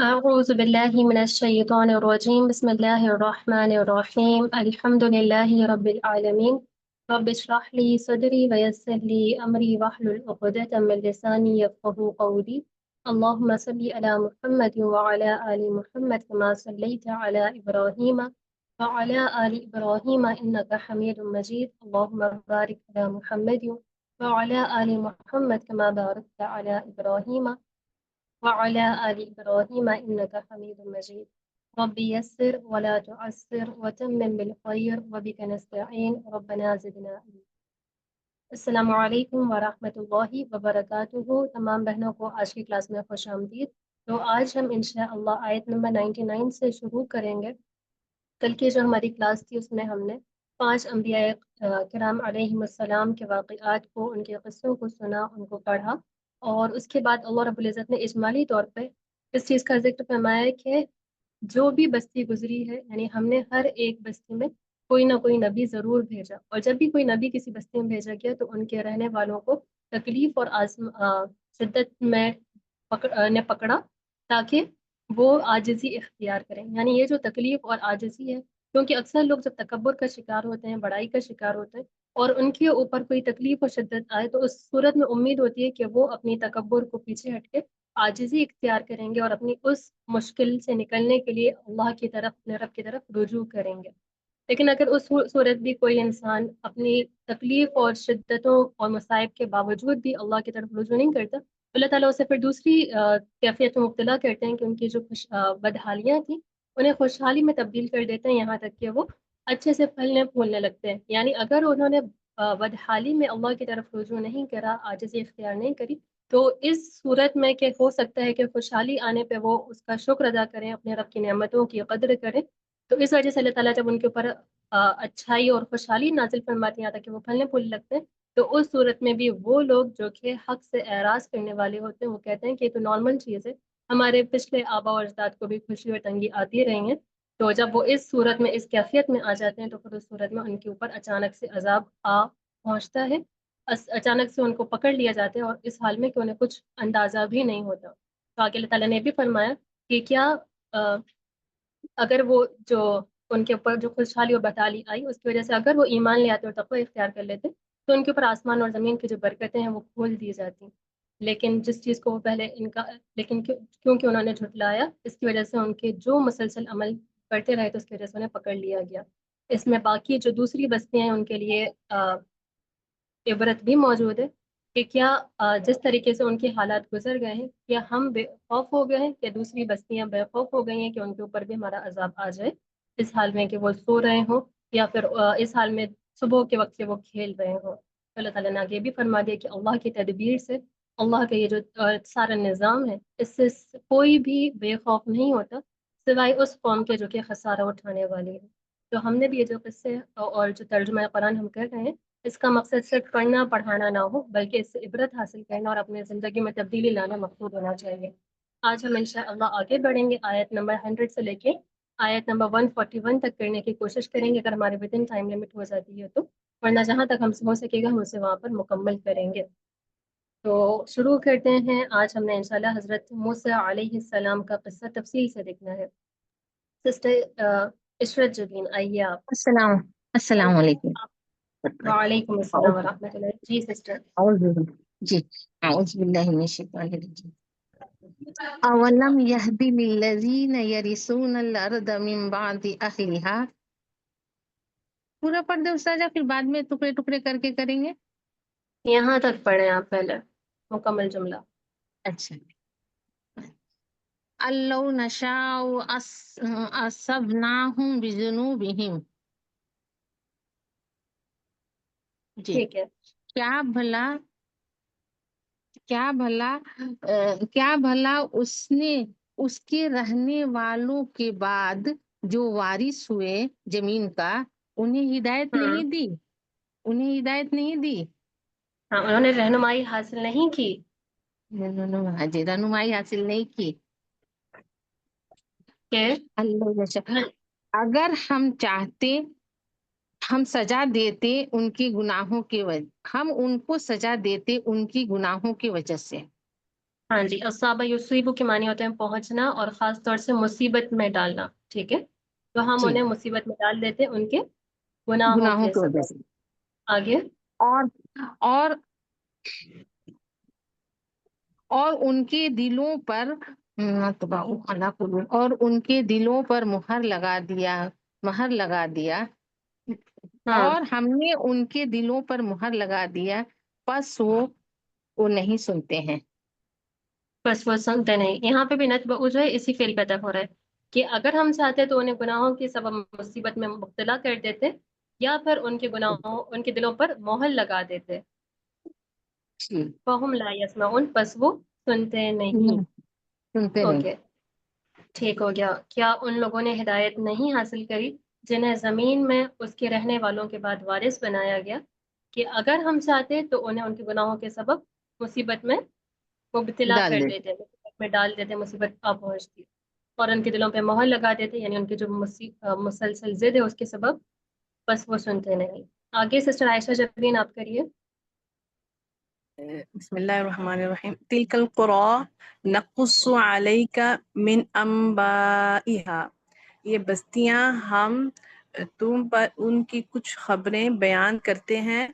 أعوذ بالله من الشيطان الرجيم بسم الله الرحمن الرحيم الحمد لله رب العالمين رب اشرح لي صدري ويسر لي أمري واحلل عقدة من لساني يفقهوا قولي اللهم صل على محمد وعلى آل محمد كما صليت على إبراهيم وعلى آل إبراهيم إنك حميد مجيد اللهم بارك على محمد وعلى آل محمد كما باركت على إبراهيم وعلى آل إبراهيم إنك حميد مجيد رب يسر ولا تعسر وتمم بالخير وبك نستعين ربنا زدنا علما۔ السلام علیکم ورحمۃ اللہ وبرکاتہ۔ تمام بہنوں کو آج کی کلاس میں خوش آمدید۔ تو آج ہم انشاءاللہ آیت نمبر 99 سے شروع کریں گے۔ کل کی جو ہماری کلاس تھی اس میں ہم نے 5 انبیاء کرام علیہم السلام کے واقعات کو، ان کے قصوں کو سنا، ان کو پڑھا، اور اس کے بعد اللہ رب العزت نے اجمالی طور پہ اس چیز کا ذکر فرمایا کہ جو بھی بستی گزری ہے، یعنی ہم نے ہر ایک بستی میں کوئی نہ کوئی نبی ضرور بھیجا، اور جب بھی کوئی نبی کسی بستی میں بھیجا گیا تو ان کے رہنے والوں کو تکلیف اور شدت میں نے پکڑا تاکہ وہ عاجزی اختیار کریں۔ یعنی یہ جو تکلیف اور عاجزی ہے، کیونکہ اکثر لوگ جب تکبر کا شکار ہوتے ہیں، بڑائی کا شکار ہوتے ہیں، اور ان کے اوپر کوئی تکلیف اور شدت آئے تو اس صورت میں امید ہوتی ہے کہ وہ اپنی تکبر کو پیچھے ہٹ کے عاجزی اختیار کریں گے اور اپنی اس مشکل سے نکلنے کے لیے اللہ کی طرف، اپنے رب کی طرف رجوع کریں گے۔ لیکن اگر اس صورت بھی کوئی انسان اپنی تکلیف اور شدتوں اور مصائب کے باوجود بھی اللہ کی طرف رجوع نہیں کرتا، اللہ تعالیٰ اسے پھر دوسری کیفیت میں مبتلا کرتے ہیں کہ ان کی جو بدحالیاں تھیں انہیں خوشحالی میں تبدیل کر دیتے ہیں، یہاں تک کہ وہ اچھے سے پھلنے پھولنے لگتے ہیں۔ یعنی اگر انہوں نے بدحالی میں اللہ کی طرف رجوع نہیں کرا، عاجزی اختیار نہیں کری، تو اس صورت میں کہ ہو سکتا ہے کہ خوشحالی آنے پہ وہ اس کا شکر ادا کریں، اپنے رب کی نعمتوں کی قدر کریں، تو اس وجہ سے اللہ تعالیٰ جب ان کے اوپر اچھائی اور خوشحالی نازل فرماتی ہیں تاکہ وہ پھلنے پھولنے لگتے ہیں، تو اس صورت میں بھی وہ لوگ جو کہ حق سے اعراض کرنے والے ہوتے ہیں وہ کہتے ہیں کہ یہ تو نارمل چیز ہے، ہمارے پچھلے آبا و اجداد کو بھی خوشی اور تنگی آتی رہی ہیں۔ تو جب وہ اس صورت میں، اس کیفیت میں آ جاتے ہیں تو پھر اس صورت میں ان کے اوپر اچانک سے عذاب پہنچتا ہے، اچانک سے ان کو پکڑ لیا جاتا ہے، اور اس حال میں کہ انہیں کچھ اندازہ بھی نہیں ہوتا۔ تو آگے اللہ تعالیٰ نے بھی فرمایا کہ کیا اگر وہ جو ان کے اوپر جو خوشحالی اور بدحالی آئی اس کی وجہ سے اگر وہ ایمان لے آتے اور تقوی اختیار کر لیتے تو ان کے اوپر آسمان اور زمین کی جو برکتیں ہیں وہ کھول دی جاتی، لیکن جس چیز کو وہ پہلے لیکن کیونکہ انہوں نے جھٹلایا، اس کی وجہ سے ان کے جو مسلسل عمل کرتے رہے تو اس کی وجہ سے انہیں پکڑ لیا گیا۔ اس میں باقی جو دوسری بستیاں ہیں ان کے لیے عبرت بھی موجود ہے کہ کیا جس طریقے سے ان کے حالات گزر گئے ہیں، کیا ہم بے خوف ہو گئے ہیں، کہ دوسری بستیاں بے خوف ہو گئی ہیں کہ ان کے اوپر بھی ہمارا عذاب آ جائے، اس حال میں کہ وہ سو رہے ہوں، یا پھر اس حال میں صبح کے وقت سے وہ کھیل رہے ہوں۔ اللہ تعالیٰ نے آگے بھی فرما دیا کہ اللہ کی تدبیر سے، اللہ کا یہ جو سارا نظام ہے، اس سے کوئی بھی بے خوف نہیں ہوتا سوائے اس قوم کے جو کہ خسارہ اٹھانے والی ہے۔ تو ہم نے بھی یہ جو قصے اور جو ترجمہ قرآن ہم کر رہے ہیں، اس کا مقصد صرف پڑھنا پڑھانا نہ ہو بلکہ اس سے عبرت حاصل کرنا اور اپنے زندگی میں تبدیلی لانا مقصود ہونا چاہیے۔ آج ہم انشاءاللہ آگے بڑھیں گے، آیت نمبر 100 سے لے کے آیت نمبر 141 تک کرنے کی کوشش کریں گے اگر ہمارے ودن ٹائم لمٹ ہو جاتی ہے تو، ورنہ جہاں تک ہم سے ہو سکے گا ہم اسے وہاں پر مکمل کریں گے۔ تو شروع کرتے ہیں۔ آج ہم نے انشاءاللہ حضرت موسیٰ علیہ السلام کا قصہ تفصیل سے دیکھنا ہے۔ سسٹر عشرت جبین، آئیے آپ۔ السلام علیکم۔ وعلیکم السلام ورحمۃ اللہ۔ جی سسٹر۔ جی اعوذ باللہ من الشیطان الرجیم۔ اولم یہدی للذین یرثون الارض من بعد اہلھا، پورا پڑھ دے استاذہ، پھر بعد میں ٹکڑے ٹکڑے کر کے کریں گے۔ یہاں تک پڑھیں آپ پہلے مکمل جملہ۔ اچھا، اللو نشاء اصبناہم بذنوبہم، جی ٹھیک ہے۔ کیا بھلا اس نے اس کے رہنے والوں کے بعد جو وارث ہوئے زمین کا، انہیں ہدایت نہیں دی، انہیں ہدایت نہیں دی، ہاں انہوں نے رہنمائی حاصل نہیں کی۔ جی رہنمائی حاصل نہیں کی۔ کہ اگر ہم چاہتے ہم سزا دیتے ان کی گناہوں کی وجہ، ہم ان کو سزا دیتے ان کی گناہوں کی وجہ سے، ہاں جی، اصابہ یصیبو کے معنی ہوتے ہیں پہنچنا اور خاص طور سے مصیبت میں ڈالنا، ٹھیک ہے؟ تو ہم جی، انہیں مصیبت میں ڈال دیتے ان کے گناہوں گناہوں کے کی وجہ سبب۔ سے، آگے؟ اور اور اور ان کے دلوں پر اور ان کے دلوں پر مہر لگا دیا ہاں، اور ہم نے ان کے دلوں پر مہر لگا دیا، پس وہ نہیں سنتے ہیں۔ بس وہ سنتے نہیں۔ یہاں پہ بھی نتبع جو ہے اسی فعل پہ ہو رہا ہے کہ اگر ہم چاہتے تو انہیں گناہوں کی سبب مصیبت میں مبتلا کر دیتے، یا پھر ان کے گناہوں ان کے دلوں پر مہر لگا دیتے۔ جی، فہم لا یسمعون، بس وہ سنتے نہیں۔ سنتے نہیں۔ اوکے، ٹھیک ہو گیا۔ کیا ان لوگوں نے ہدایت نہیں حاصل کری جنہیں زمین میں اس کے رہنے والوں کے بعد وارث بنایا گیا، کہ اگر ہم چاہتے تو انہیں ان کے گناہوں کے سبب مصیبت میں مبتلا ڈال کر دے۔ دیتے، مصیبت میں ڈال دیتے، مصیبت آ پہنچتی اور ان کے دلوں پہ مہر لگا دیتے، یعنی ان کی جو مسلسل ضد ہے اس کے سبب، بس وہ سنتے نہیں۔ آگے سسٹر عائشہ جبین آپ کریے۔ بسم اللہ الرحمن الرحیم۔ تلک القری نقص علیک من انبائها، یہ بستیاں ہم تم پر ان کی کچھ خبریں بیان کرتے ہیں۔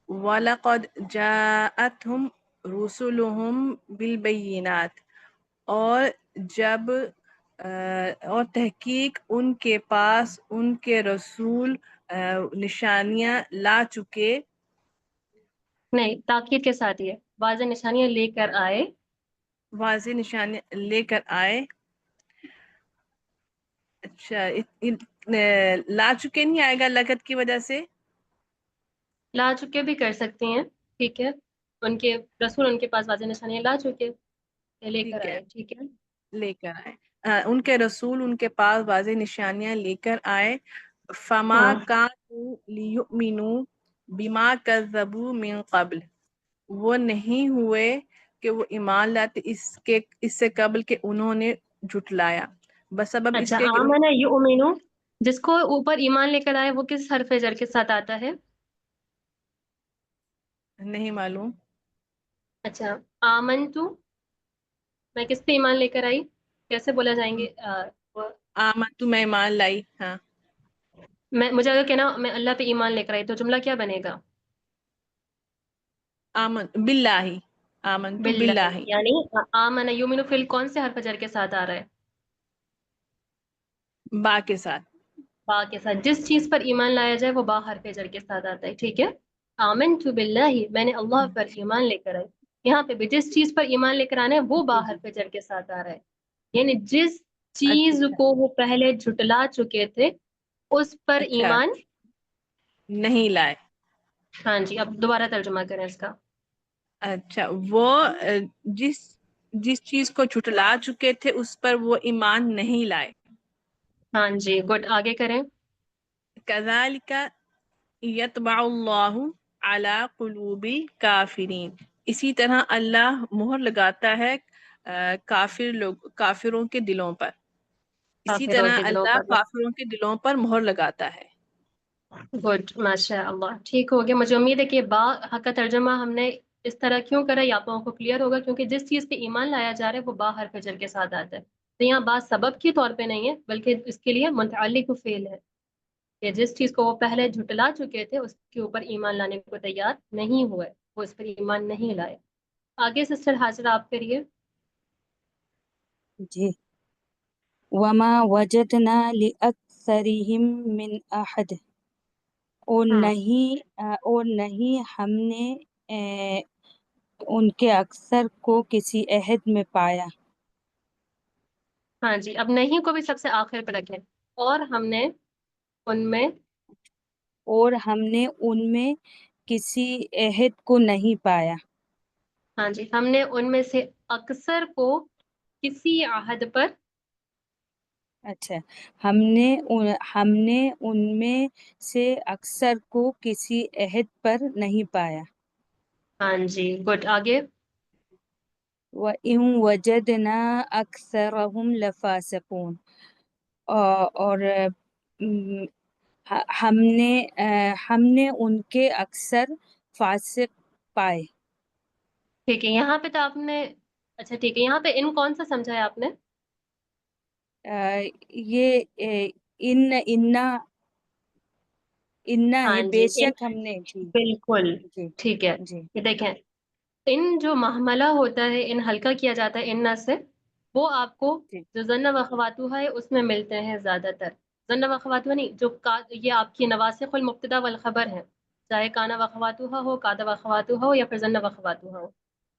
وَلَقَدْ جَاءَتْهُمْ رُسُلُهُمْ بِالْبَيِّنَاتِ، اور تحقیق ان کے پاس ان کے رسول نشانیاں لا چکے، نہیں، تاکید کے ساتھ یہ واضح نشانیاں لے کر آئے۔ واضح نشانیاں لے کر آئے۔ اچھا، لا چکے نہیں آئے گا لغت کی وجہ سے؟ لا چکے بھی کر سکتی ہیں، ٹھیک ہے؟ ان کے رسول ان کے پاس واضح نشانیاں لا چکے، یا لے کر ٹھیک ہے، آئے، ٹھیک ہے؟ لے کر آئے۔ ان کے رسول ان کے پاس واضح نشانیاں لے کر آئے۔ فما ہاں كانوا ليؤمنوا بما كذبوا من قبل، وہ نہیں ہوئے کہ وہ ایمان لاتے اس سے قبل کہ انہوں نے جھٹلایا، بسبب اس اچھا، کے کہ آمن یؤمنو، جس کو اوپر ایمان لے کر آئے وہ کس حرف جر کے ساتھ آتا ہے؟ نہیں معلوم۔ اچھا، آمن تو میں کس پہ ایمان لے کر آئی، کیسے بولا جائیں گے؟ آمن تو میں ایمان لائی، ہاں۔ مجھے اگر کہنا میں اللہ پہ ایمان لے کر آئی تو جملہ کیا بنے گا؟ آمن باللہ، آمن تو باللہ، باللہ، یعنی آمن یؤمنو فعل کون سے حرف جر کے ساتھ آ رہا ہے؟ با کے ساتھ۔ با کے ساتھ۔ جس چیز پر ایمان لایا جائے وہ با حرف جر کے ساتھ آتا ہے، ٹھیک ہے؟ آمنت باللہ، میں نے اللہ پر ایمان لے کر آئی۔ یہاں پہ بھی جس چیز پر ایمان لے کر آنا ہے وہ با جی جی، حرف جر کے ساتھ آ رہا ہے، یعنی جس اچھا چیز اچھا کو وہ پہلے جھٹلا چکے تھے اس پر اچھا، ایمان۔ نہیں لائے۔ ہاں جی، اب دوبارہ ترجمہ کریں اس کا۔ اچھا، وہ جس جس چیز کو جھٹلا چکے تھے اس پر وہ ایمان نہیں لائے۔ ہاں جی، گڈ، آگے کریں۔ کذالک یطبع اللہ علی قلوب الکافرین، اسی طرح اللہ مہر لگاتا ہے کافروں کے دلوں پر، اسی کافروں طرح کے دلوں اللہ پر۔ کافروں کے دلوں پر مہر لگاتا ہے۔ گڈ، ماشاء اللہ، ٹھیک ہو گیا۔ مجھے امید ہے کہ با کا ترجمہ ہم نے اس طرح کیوں کرا یہ آپ لوگوں کو کلیئر ہوگا، کیونکہ جس چیز پہ ایمان لایا جا رہا ہے وہ با حرف جر کے ساتھ آتا ہے، تو یہاں با سبب کے طور پہ نہیں ہے بلکہ اس کے لیے متعلق فعل ہے کہ جس چیز کو وہ پہلے جھٹلا چکے تھے اس کے اوپر ایمان لانے کو تیار نہیں ہوئے، وہ اس پر ایمان نہیں لائے۔ آگے سسٹر حاضرہ آپ کریے۔ جی، وما وجدنا لأکثرهم من احد، اور نہیں ہم نے ان کے اکثر کو کسی عہد میں پایا۔ ہاں جی، اب نہیں کو بھی سب سے آخر پہ رکھیں، اور ہم نے ان میں۔ کسی عہد کو نہیں پایا۔ ہاں جی، ہم نے ان میں سے اکثر کو کسی عہد پر۔ اچھا، ہم نے ان میں سے اکثر کو کسی عہد پر نہیں پایا۔ ہاں جی، گڈ، آگے۔ وَإِن وَجَدْنَا أَكْثَرَهُمْ لَفَاسِقُونَ، اور ہم نے ان کے اکثر فاسق پائے۔ ٹھیک ہے، یہاں پہ تو آپ نے اچھا ٹھیک ہے، یہاں پہ ان کون سا سمجھا ہے آپ نے؟ یہ انا ہاں ہے، جی بے ان، شک ہم نے. جی بالکل جی ٹھیک ہے. جی یہ دیکھیں ان جو محملہ ہوتا ہے، ان ہلکا کیا جاتا ہے ان سے، وہ آپ کو جی جو ظن و خواتوہا ہے اس میں ملتے ہیں زیادہ تر. ظن و خواتوہا نہیں، جو یہ آپ کی نواسخ المبتدا والخبر ہے، چاہے کانا و خواتوہا ہو، کادا و خواتوہا ہو، یا پھر ظن و خواتوہا ہو،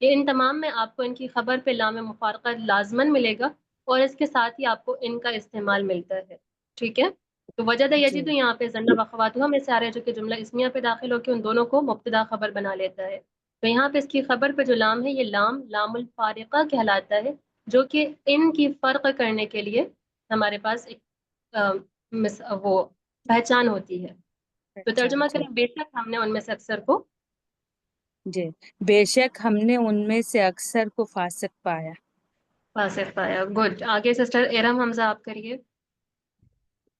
یہ ان تمام میں آپ کو ان کی خبر پہ لام مفارقہ لازمن ملے گا، اور اس کے ساتھ ہی آپ کو ان کا استعمال ملتا ہے. ٹھیک ہے، تو وجد جی یجد یہاں پہ ظن و خواتوہا میں سے آ رہا ہے، جو کہ جملہ اسمیہ پہ داخل ہو کے ان دونوں کو مبتدا خبر بنا لیتا ہے. تو یہاں پہ اس کی خبر پہ جو لام ہے، یہ لام الفارقہ کہلاتا ہے، جو کہ ان کی فرق کرنے کے لیے ہمارے پاس ایک وہ پہچان ہوتی ہے. تو اچھا. ترجمہ جی کریں، بے شک ہم نے ان میں سے اکثر کو جی بے شک ہم نے ان میں سے اکثر کو فاسق پایا. فاسق پایا. گڈ. آگے سسٹر ارم حمزہ آپ کریے.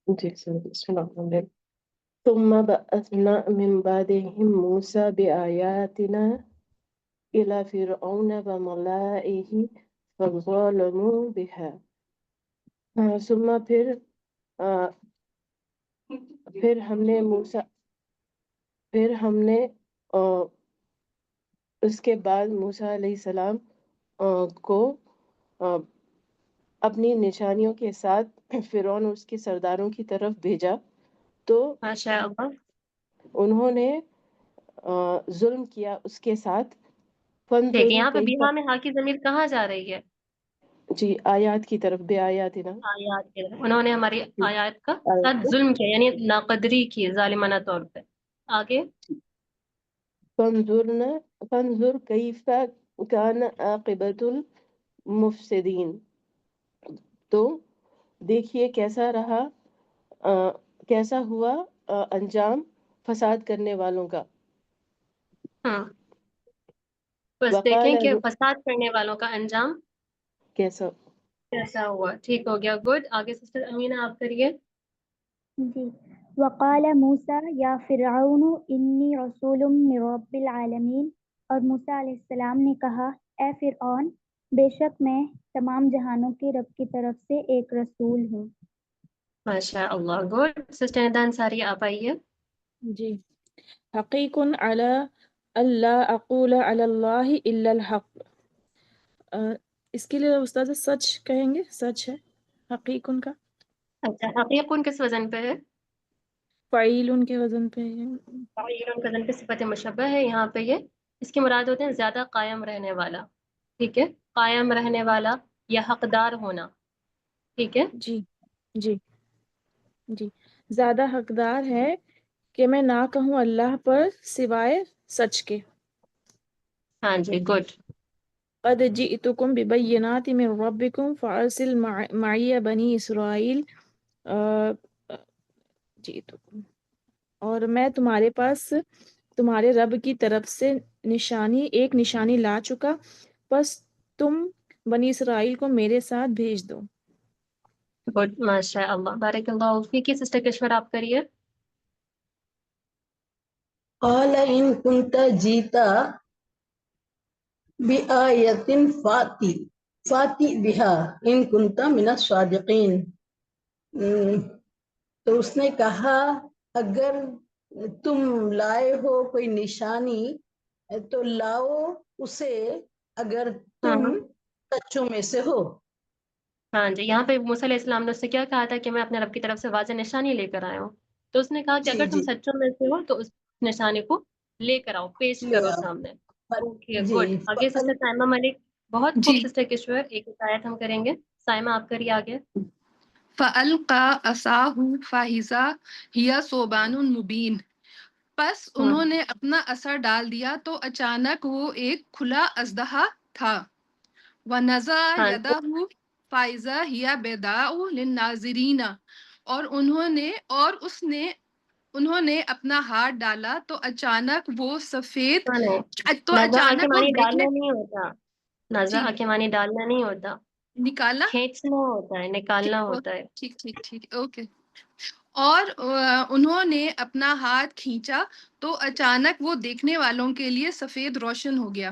جی سر، بسم اللہ الرحمن الرحیم. ثم بعثنا من بعدهم موسى بآياتنا إلى فرعون وملئه فظلموا بها. ثم پھر ہم نے اس کے بعد موسیٰ علیہ السلام کو اپنی نشانیوں کے ساتھ فرعون اور اس کے سرداروں کی طرف بھیجا، تو ماشاء اللہ. انہوں نے ظلم کیا اس کے ساتھ. ٹھیک ہے، فانظر یہاں پہ کیف، بیہا میں ہا کی ضمیر کہاں جا رہی ہے؟ جی آیات کی طرف، بے آیات نا. آیات کے، انہوں نے ہماری آیات کا ساتھ ظلم کیا، یعنی ناقدری کی ظالمانہ طور پہ. آگے فانظر کیف کان عاقبۃ المفسدین، تو دیکھیے کیسا ہوا انجام فساد کرنے والوں کا. ہاں، بس وقال دیکھیں کہ فساد کرنے والوں کا انجام کیسا. کیسا ہوا. ٹھیک ہو گیا. گڈ. آگے سسٹر امینہ آپ کریے. جی. وقال موسیٰ یا فرعون انی رسول من رب العالمین، اور موسیٰ علیہ السلام نے کہا، اے فرعون، بے شک میں تمام جہانوں کے رب کی طرف سے ایک رسول ہوں. ماشاء اللہ. گڈ. سسٹر ندان ساری آپ آئیے. جی. حقیق علی اللہ اقول علی اللہ الا الحق. اس کے لیے استاذ سچ کہیں گے، سچ ہے حقیق کا. اچھا، حقیق کس وزن پہ ہے؟ فعیل کے وزن پہ ہے. فعیل کا وزن پہ صفت مشبہ ہے. یہاں پہ یہ اس کے مراد ہوتے ہیں زیادہ قائم رہنے والا. ٹھیک ہے، قائم رہنے والا یا حقدار ہونا. ٹھیک ہے. جی جی جی. زیادہ حقدار ہے کہ میں نہ کہوں اللہ پر سوائے سچ کے. ہاں جی. گڈ. قد جئتکم ببینات من ربکم فارسل معی بنی اسرائیل. جئتکم، اور میں تمہارے پاس تمہارے رب کی طرف سے ایک نشانی لا چکا، بس تم بنی اسرائیل کو میرے ساتھ بھیج دو. گڈ. ماشاء اللہ. بارک اللہ فیکی. سسٹر کشور آپ کریے. قال إن كنت جئت بآية فأتِ بها إن كنت من الصادقين. تو اس نے کہا اگر تم لائے ہو کوئی نشانی تو لاؤ اسے اگر ہاں تم ہاں سچوں میں سے ہو. ہاں جی. یہاں پہ موسیٰ علیہ السلام نے اس سے کیا کہا تھا کہ میں اپنے رب کی طرف سے واضح نشانی لے کر آیا ہوں. تو اس نے کہا کہ جی اگر تم جی سچوں میں سے ہو تو اس نشانی کو لے کر آؤ، پیش لے کرو آؤ. سامنے. اوکے. جی. گڈ. آگے سسٹر سائمہ ملک. بہت خوب جی. سسٹر کشور. ایک آیت ہم کریں گے. سائمہ آپ کریے آگے. فَأَلْقَى عَصَاهُ فَإِذَا هِيَ ثُعْبَانٌ مُبِينٌ. پس انہوں نے اپنا عصا ڈال دیا تو اچانک وہ ایک کھلا اژدہا تھا. وَنَزَعَ ہاں جی. يَدَهُ فَإِذَا هِيَ بَيْضَاءُ لِلنَّاظِرِينَ. اور انہوں نے اپنا ہاتھ ڈالا تو اچانک وہ سفید، تو نزا کے اچانک وہ معنی دیکھنے. ڈالنا نہیں ہوتا. نزا ٹھیک، کے معنی ڈالنا نہیں ہوتا، نکالا. کھینچنا ہوتا ہے، نکالنا ہوتا ہے. ٹھیک ٹھیک ٹھیک. اوکے. اور انہوں نے اپنا ہاتھ کھینچا تو اچانک وہ دیکھنے والوں کے لیے سفید روشن ہو گیا.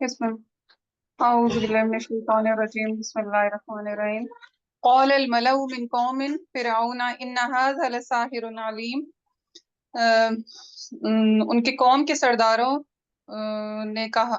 Yes, ma'am. أعوذ بالله من الشيطان الرجيم بسم الله الرحمن الرحيم قال الملأ من قوم فرعون إن هذا لساحر عليم ان کے قوم کے سرداروں نے کہا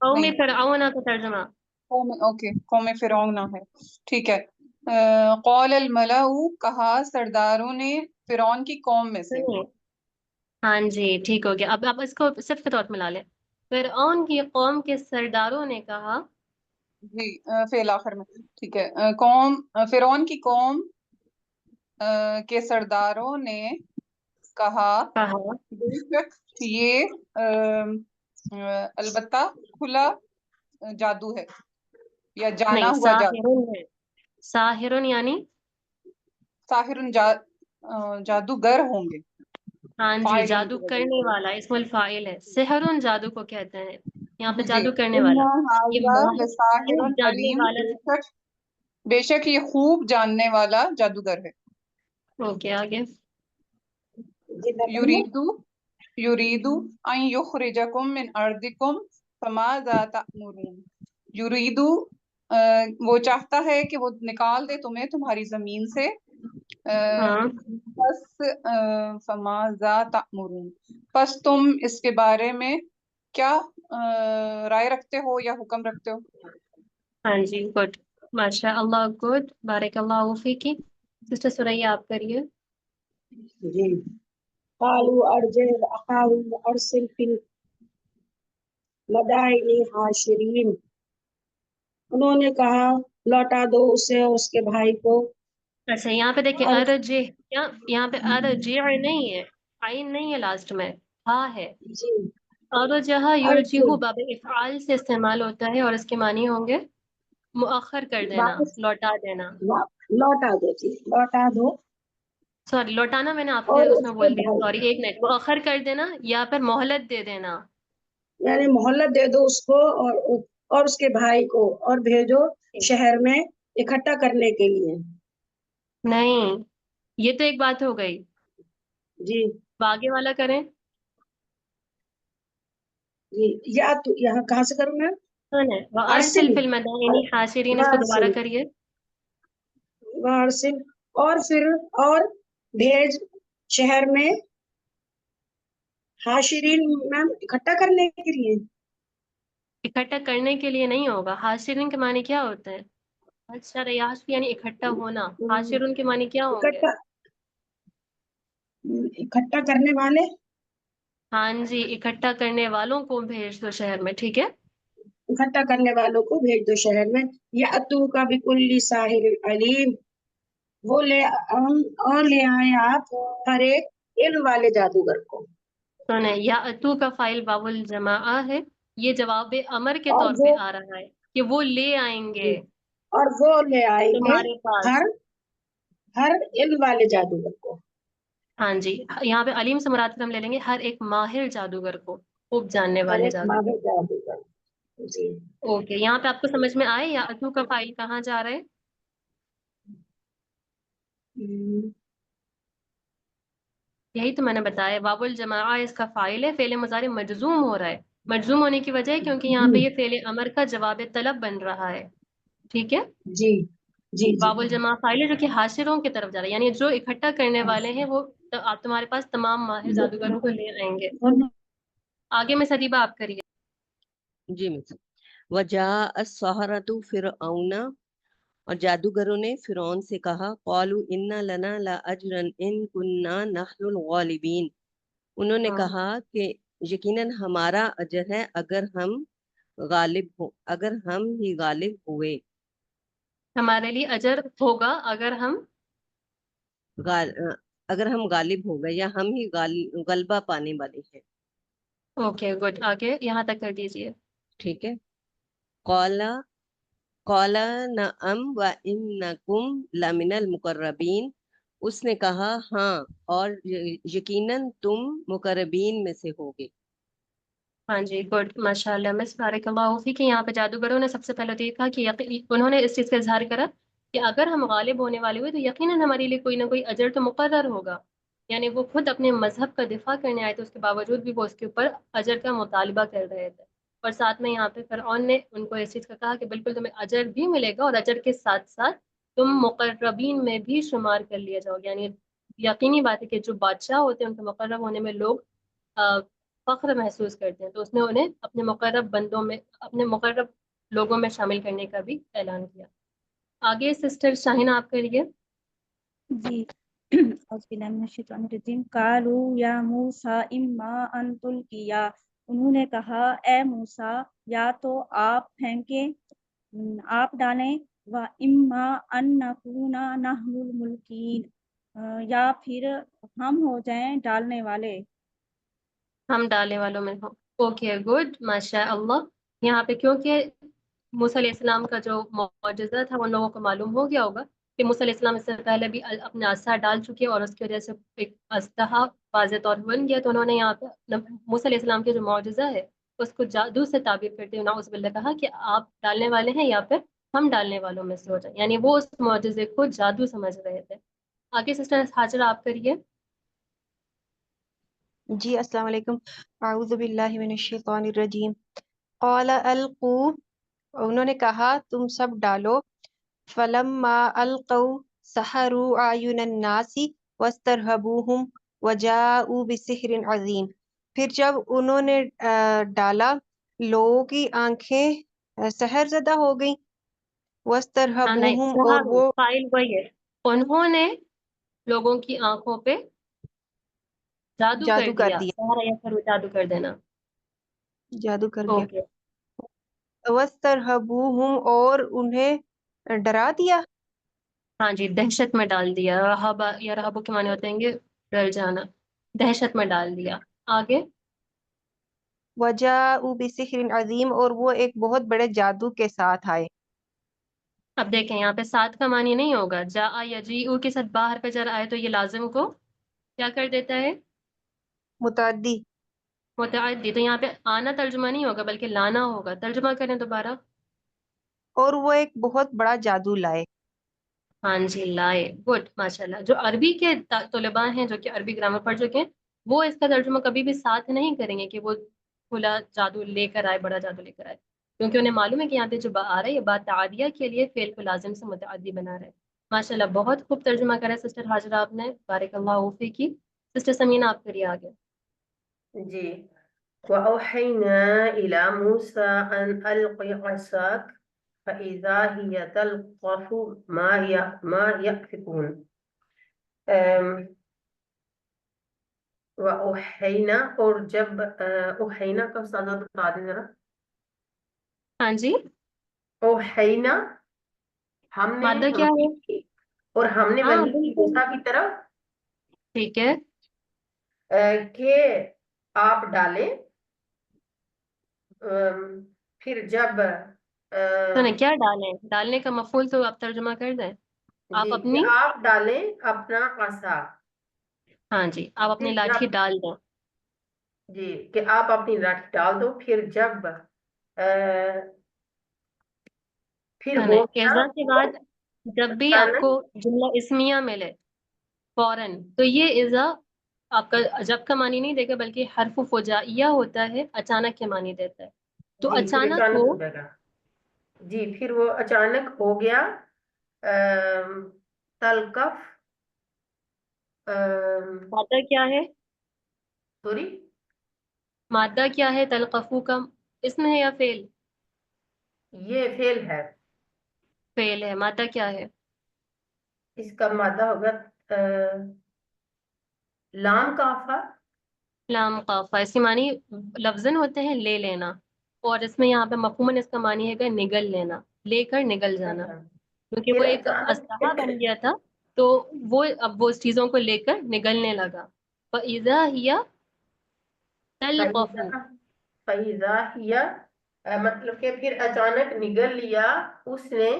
قوم نہیں فرعون کا ترجمہ. قوم فرعون ہے، ٹھیک ہے۔ قول الملأ کہا سرداروں نے فرعون کی قوم میں سے، سنیے، ہاں جی ٹھیک ہو گیا، اب آپ اس کو صرف کے طور پہ ملا لیں۔ فرعون کی قوم کے سرداروں نے کہا، جی فعل آخر میں، ٹھیک ہے۔ فرعون کی قوم کے سرداروں نے کہا بے شک یہ البتہ کھلا جادو ہے یا جانا نہیں، ہوا جادو، ساحرن ہے، ساحرن یعنی ساحر جادوگر ہوں گے، ہاں جی فاعل ان جادو کی وجہ کرنے سے۔ والا، اسم الفاعل ہے، سحرن جادو کو کہتے ہیں، یہاں پہ جی جادو کرنے ان والا، یہ ھذا ماہر لساحر خوب جاننے علیم، والا ہے۔ بے شک یہ خوب جاننے والا جادوگر ہے۔ اوکے آگے، یریدو ان یخرجکم من ارضکم فماذا تأمرون، یریدو وہ چاہتا ہے کہ وہ نکال دے تمہیں تمہاری زمین سے، ہاں پس فماذا تأمرون، پس تم اس کے بارے میں کیا رائے رکھتے ہو یا حکم رکھتے ہو؟ ہاں جی گڈ، ماشاء اللہ، گڈ، بارک اللہ فیکی۔ سسٹر سوریا آپ کریے۔ جی قالوا ارجع اخاهم وارسل في المدائن حاشرین، انہوں نے کہا لوٹا دو اسے اور اس کے بھائی کو، اچھا یہاں پہ دیکھیں اور ارجع، یہاں پہ ارجع نہیں ہے، عین نہیں ہے لاسٹ میں، ہاں ہے۔ جی ارجع ارجع یرجع باب افعال سے استعمال ہوتا ہے اور اس کے معنی ہوں گے مؤخر کر دینا، واپس لوٹا دینا، لوٹا دو، جی لوٹا دو، سوری لوٹانا میں نے آپ کے اور اس اس میں کے بول دیا، بھائی، سوری ایک منٹ، مؤخر کر دینا یا پھر مہلت دے دینا۔ یعنی مہلت دے دو اس کو اور اس کے بھائی کو، اور بھیجو شہر میں اکٹھا کرنے کے لیے۔ نہیں، یہ تو ایک بات ہو گئی، جی آگے والا کریں۔ جی یہاں کہاں سے کروں میں؟ سنیں ارسل، وَأَرْسِلْ فِي الْمَدَائِنِ حاشرین، اس کو دوبارہ وارسل، کریے۔ وارسل، اور پھر اور بھیج شہر میں حاشرین، میم اکٹھا کرنے کے لیے۔ اکٹھا کرنے کے لیے نہیں ہوگا، حاشرین کے معنی کیا ہوتا ہے؟ اچھا ریاض یعنی اکٹھا ہونا، حاشرون کے معنی کیا ہوں گے؟ اکٹھا کرنے والے، ہاں جی، اکٹھا کرنے والوں کو بھیج دو شہر میں، ٹھیک ہے۔ اکٹھا کرنے والوں کو بھیج دو شہر میں، یا اتو کا بکل ساحر علیم، وہ اور لے آئے آپ ہر ایک علم والے جادوگر کو، سنیں یا اتو کا فائل واو الجماعہ ہے، یہ جواب امر کے اور طور پہ وہ آ رہا ہے کہ وہ لے آئیں گے اور وہ لے آئیں گے تمہارے پاس۔ ہر علم والے جادوگر کو۔ ہاں جی، یہاں پہ علیم سے مراد ہم لے لیں گے ہر ایک ماہر جادوگر کو، خوب جاننے ہر والے ایک جادوگر۔ ماہر جادوگر، جی اوکے، یہاں پہ آپ کو سمجھ میں آئے یا اتو کا فائل کہاں جا رہا ہے؟ یہی تو میں نے بتایا، واو الجماعہ اس کا فاعل ہے، فعل مضارع مجزوم ہو رہا ہے، مجزوم ہونے کی وجہ ہے کیونکہ یہاں پہ جی یہ فعل امر کا جواب طلب بن رہا ہے، ٹھیک ہے۔ جی جی جی واو الجماعہ فاعل ہے جو کہ حاشروں کی طرف جا رہا ہے، یعنی جو اکٹھا کرنے والے ہیں وہ آپ تمہارے پاس تمام ماہر جادوگروں کو لے آئیں گے۔ آگے میں صدیبہ آپ کریے۔ جی مس وجاء السحرۃ فرعون، اور جادوگروں نے فرعون سے کہا قالوا ان لنا لاجرا ان كنا نحن الغالبین، انہوں نے کہا کہ یقیناً ہمارا اجر ہے اگر ہم ہی غالب ہوئے، ہمارے لیے اجر ہوگا اگر ہم غالب ہو گئے یا ہم ہی غلبہ پانے والے ہیں۔ اوکے گڈ، آگے یہاں تک کر دیجئے۔ ٹھیک ہے۔ قال نعم وانکم لمن المقربین، اس نے کہا ہاں اور یقیناً تم مقربین میں سے ہوگے۔ ہاں جی گڈ، ماشاء اللہ، مس بارک اللہ فیک، کہ یہاں پہ جادوگروں نے سب سے پہلے تو یہ کہا کہ انہوں نے اس چیز کا اظہار کرا کہ اگر ہم غالب ہونے والے ہوئے تو یقیناً ہمارے لیے کوئی نہ کوئی اجر تو مقرر ہوگا. یعنی وہ خود اپنے مذہب کا دفاع کرنے آئے تھے، اس کے باوجود بھی وہ اس کے اوپر اجر کا مطالبہ کر رہے تھے. اور ساتھ میں یہاں پہ فرعون نے ان کو اس چیز کا کہا کہ بالکل تمہیں اجر بھی ملے گا، اور اجر کے ساتھ ساتھ تم مقربین میں بھی شمار کر لیا جاؤ گے. یعنی یقینی بات ہے کہ جو بادشاہ ہوتے ہیں ان کے مقرب ہونے میں لوگ فخر محسوس کرتے ہیں، تو اس نے انہیں اپنے مقرب بندوں میں، اپنے مقرب لوگوں میں شامل کرنے کا بھی اعلان کیا. آگے سسٹر شاہین آپ کریے. جی اعوذ باللہ من الشیطان الرجیم قالوا یا موسیٰ اما ان تلقیا، انہوں نے کہا اے موسیٰ یا تو آپ پھینکیں، آپ ڈالیں، و اما ان نکونا نحن الملکین، یا پھر ہم ہو جائیں ڈالنے والے. ہم ڈالنے والوں میں ہوں. اوکے گڈ، ماشاء اللہ. یہاں پہ کیونکہ موسیٰ علیہ السلام کا جو معجزہ تھا ان لوگوں کو معلوم ہو گیا ہوگا کہ موسیٰ علیہ السلام اس سے پہلے بھی اپنا عصا ڈال چکے اور اس کی وجہ سے ایک اسلحہ واضح طور پر بن گیا. تو انہوں نے یہاں پہ موسیٰ علیہ السلام کے جو معجزہ ہے اس کو جادو سے تعبیر کرتے ہوئے نعوذ باللہ کہا کہ آپ ڈالنے والے ہیں یا پھر ہم ڈالنے والوں میں سے ہو جائیں. یعنی وہ اس معجزے کو جادو سمجھ رہے تھے. آگے سسٹر حاجرہ آپ کریے. جی السلام علیکم. اعوذ باللہ من الشیطان الرجیم. قال القوا، انہوں نے کہا تم سب ڈالو. فلما القوا سحروا اعین الناس واسترهبوهم وجاءوا بسحر عظیم. پھر جب انہوں نے ڈالا لوگوں کی آنکھیں سحر زدہ ہو گئیں. نہیں، واسترهبوهم، اور وہ فائل وہی ہے. انہوں نے لوگوں کی آنکھوں پہ جادو کر جادو کر دیا. دیا، سحر یا پھر جادو کر دینا. جادو کر دیا. اوکے. واسترهبوهم، اور انہیں ڈرا دیا. ہاں جی، دہشت میں ڈال دیا. رہبا یا رہبو کے معنی ہوتے ہیں گے ڈر جانا، دہشت میں ڈال دیا. آگے وجاءوا بسحر عظیم، اور وہ ایک بہت بڑے جادو کے ساتھ آئے. اب دیکھیں یہاں پہ ساتھ کا معنی نہیں ہوگا. جا یا جی او کے ساتھ باہر پہ جر آئے تو یہ لازم کو کیا کر دیتا ہے؟ متعدی. متعدی. تو یہاں پہ آنا ترجمہ نہیں ہوگا بلکہ لانا ہوگا. ترجمہ کریں دوبارہ. اور وہ ایک بہت بڑا جادو لائے. ہاں جی، لائے. گڈ، ماشاء اللہ. جو عربی کے طلباء ہیں جو کہ عربی گرامر پڑھ چکے ہیں وہ اس کا ترجمہ کبھی بھی ساتھ نہیں کریں گے کہ وہ کھلا جادو لے کر آئے، بڑا جادو لے کر آئے، کیونکہ انہیں معلوم ہے کہ یہاں پہ جو آ رہا ہے یہ بات تعدیہ کے لیے فعل کو لازم سے متعدی بنا رہا ہے. ماشاء اللہ، بہت خوب ترجمہ کرا ہے سسٹر حاجرہ آپ نے. بارک اللہ فیکی. سسٹر سمینہ آپ کریے آگے. جی. وأوحينا إلى موسى أن ألق عصاك فإذا هي تلقف ما يأفكون. وأوحينا، اور جب اوحینا کا سادہ بتا دیں ذرا. ہاں جی، اوحینا ہم نے مادہ کیا ہے؟ وحی کی، اور ہم نے ہاں وحی کی بالکل موسیٰ کی طرف ٹھیک ہے. کہ آپ ڈالیں. پھر جب سنیں کیا ڈالیں؟ ڈالنے کا مفعول تو آپ ترجمہ کر دیں. آپ جی، کہ اپنی، آپ ڈالیں اپنا عصا. ہاں جی، آپ اپنی پھر لاٹھی جب، ڈال دیں. جی، کہ آپ اپنی لاٹھی ڈال دو. پھر جب پھر سنیں ہو گیا ایزا کے وہ بعد جب بھی آپ اچانک. کو جملہ اسمیہ ملے فوراً تو یہ ایزا آپ کا جب کا معنی نہیں دے گا بلکہ حرف فجائیہ ہوتا ہے، اچانک کے معنی دیتا ہے. تو جی، پھر اچانک اچانک ہو، ہو جائے گا. جی، پھر وہ اچانک ہو گیا. تلقف، مادہ کیا ہے؟ سوری، مادہ کیا ہے؟ تلقفو کا اسم ہے یا فعل؟ یہ فعل ہے. فعل ہے. مادہ کیا ہے؟ اس کا مادہ ہوگا لام کافا. لام قافہ. اس کے معنی لفظاً ہوتے ہیں لے لینا، اور اس میں یہاں پہ مفہوماً اس کا معنی ہے کہ نگل لینا، لے کر نگل جانا، اچھا، کیونکہ وہ پھر ایک اچانک اسلحہ بن گیا تھا تو وہ اب وہ اس چیزوں کو لے کر نگلنے لگا. فَإِذَا هِيَ تَلْقَفُ. فَإِذَا هِيَ، مطلب کہ پھر اچانک نگل لیا اس نے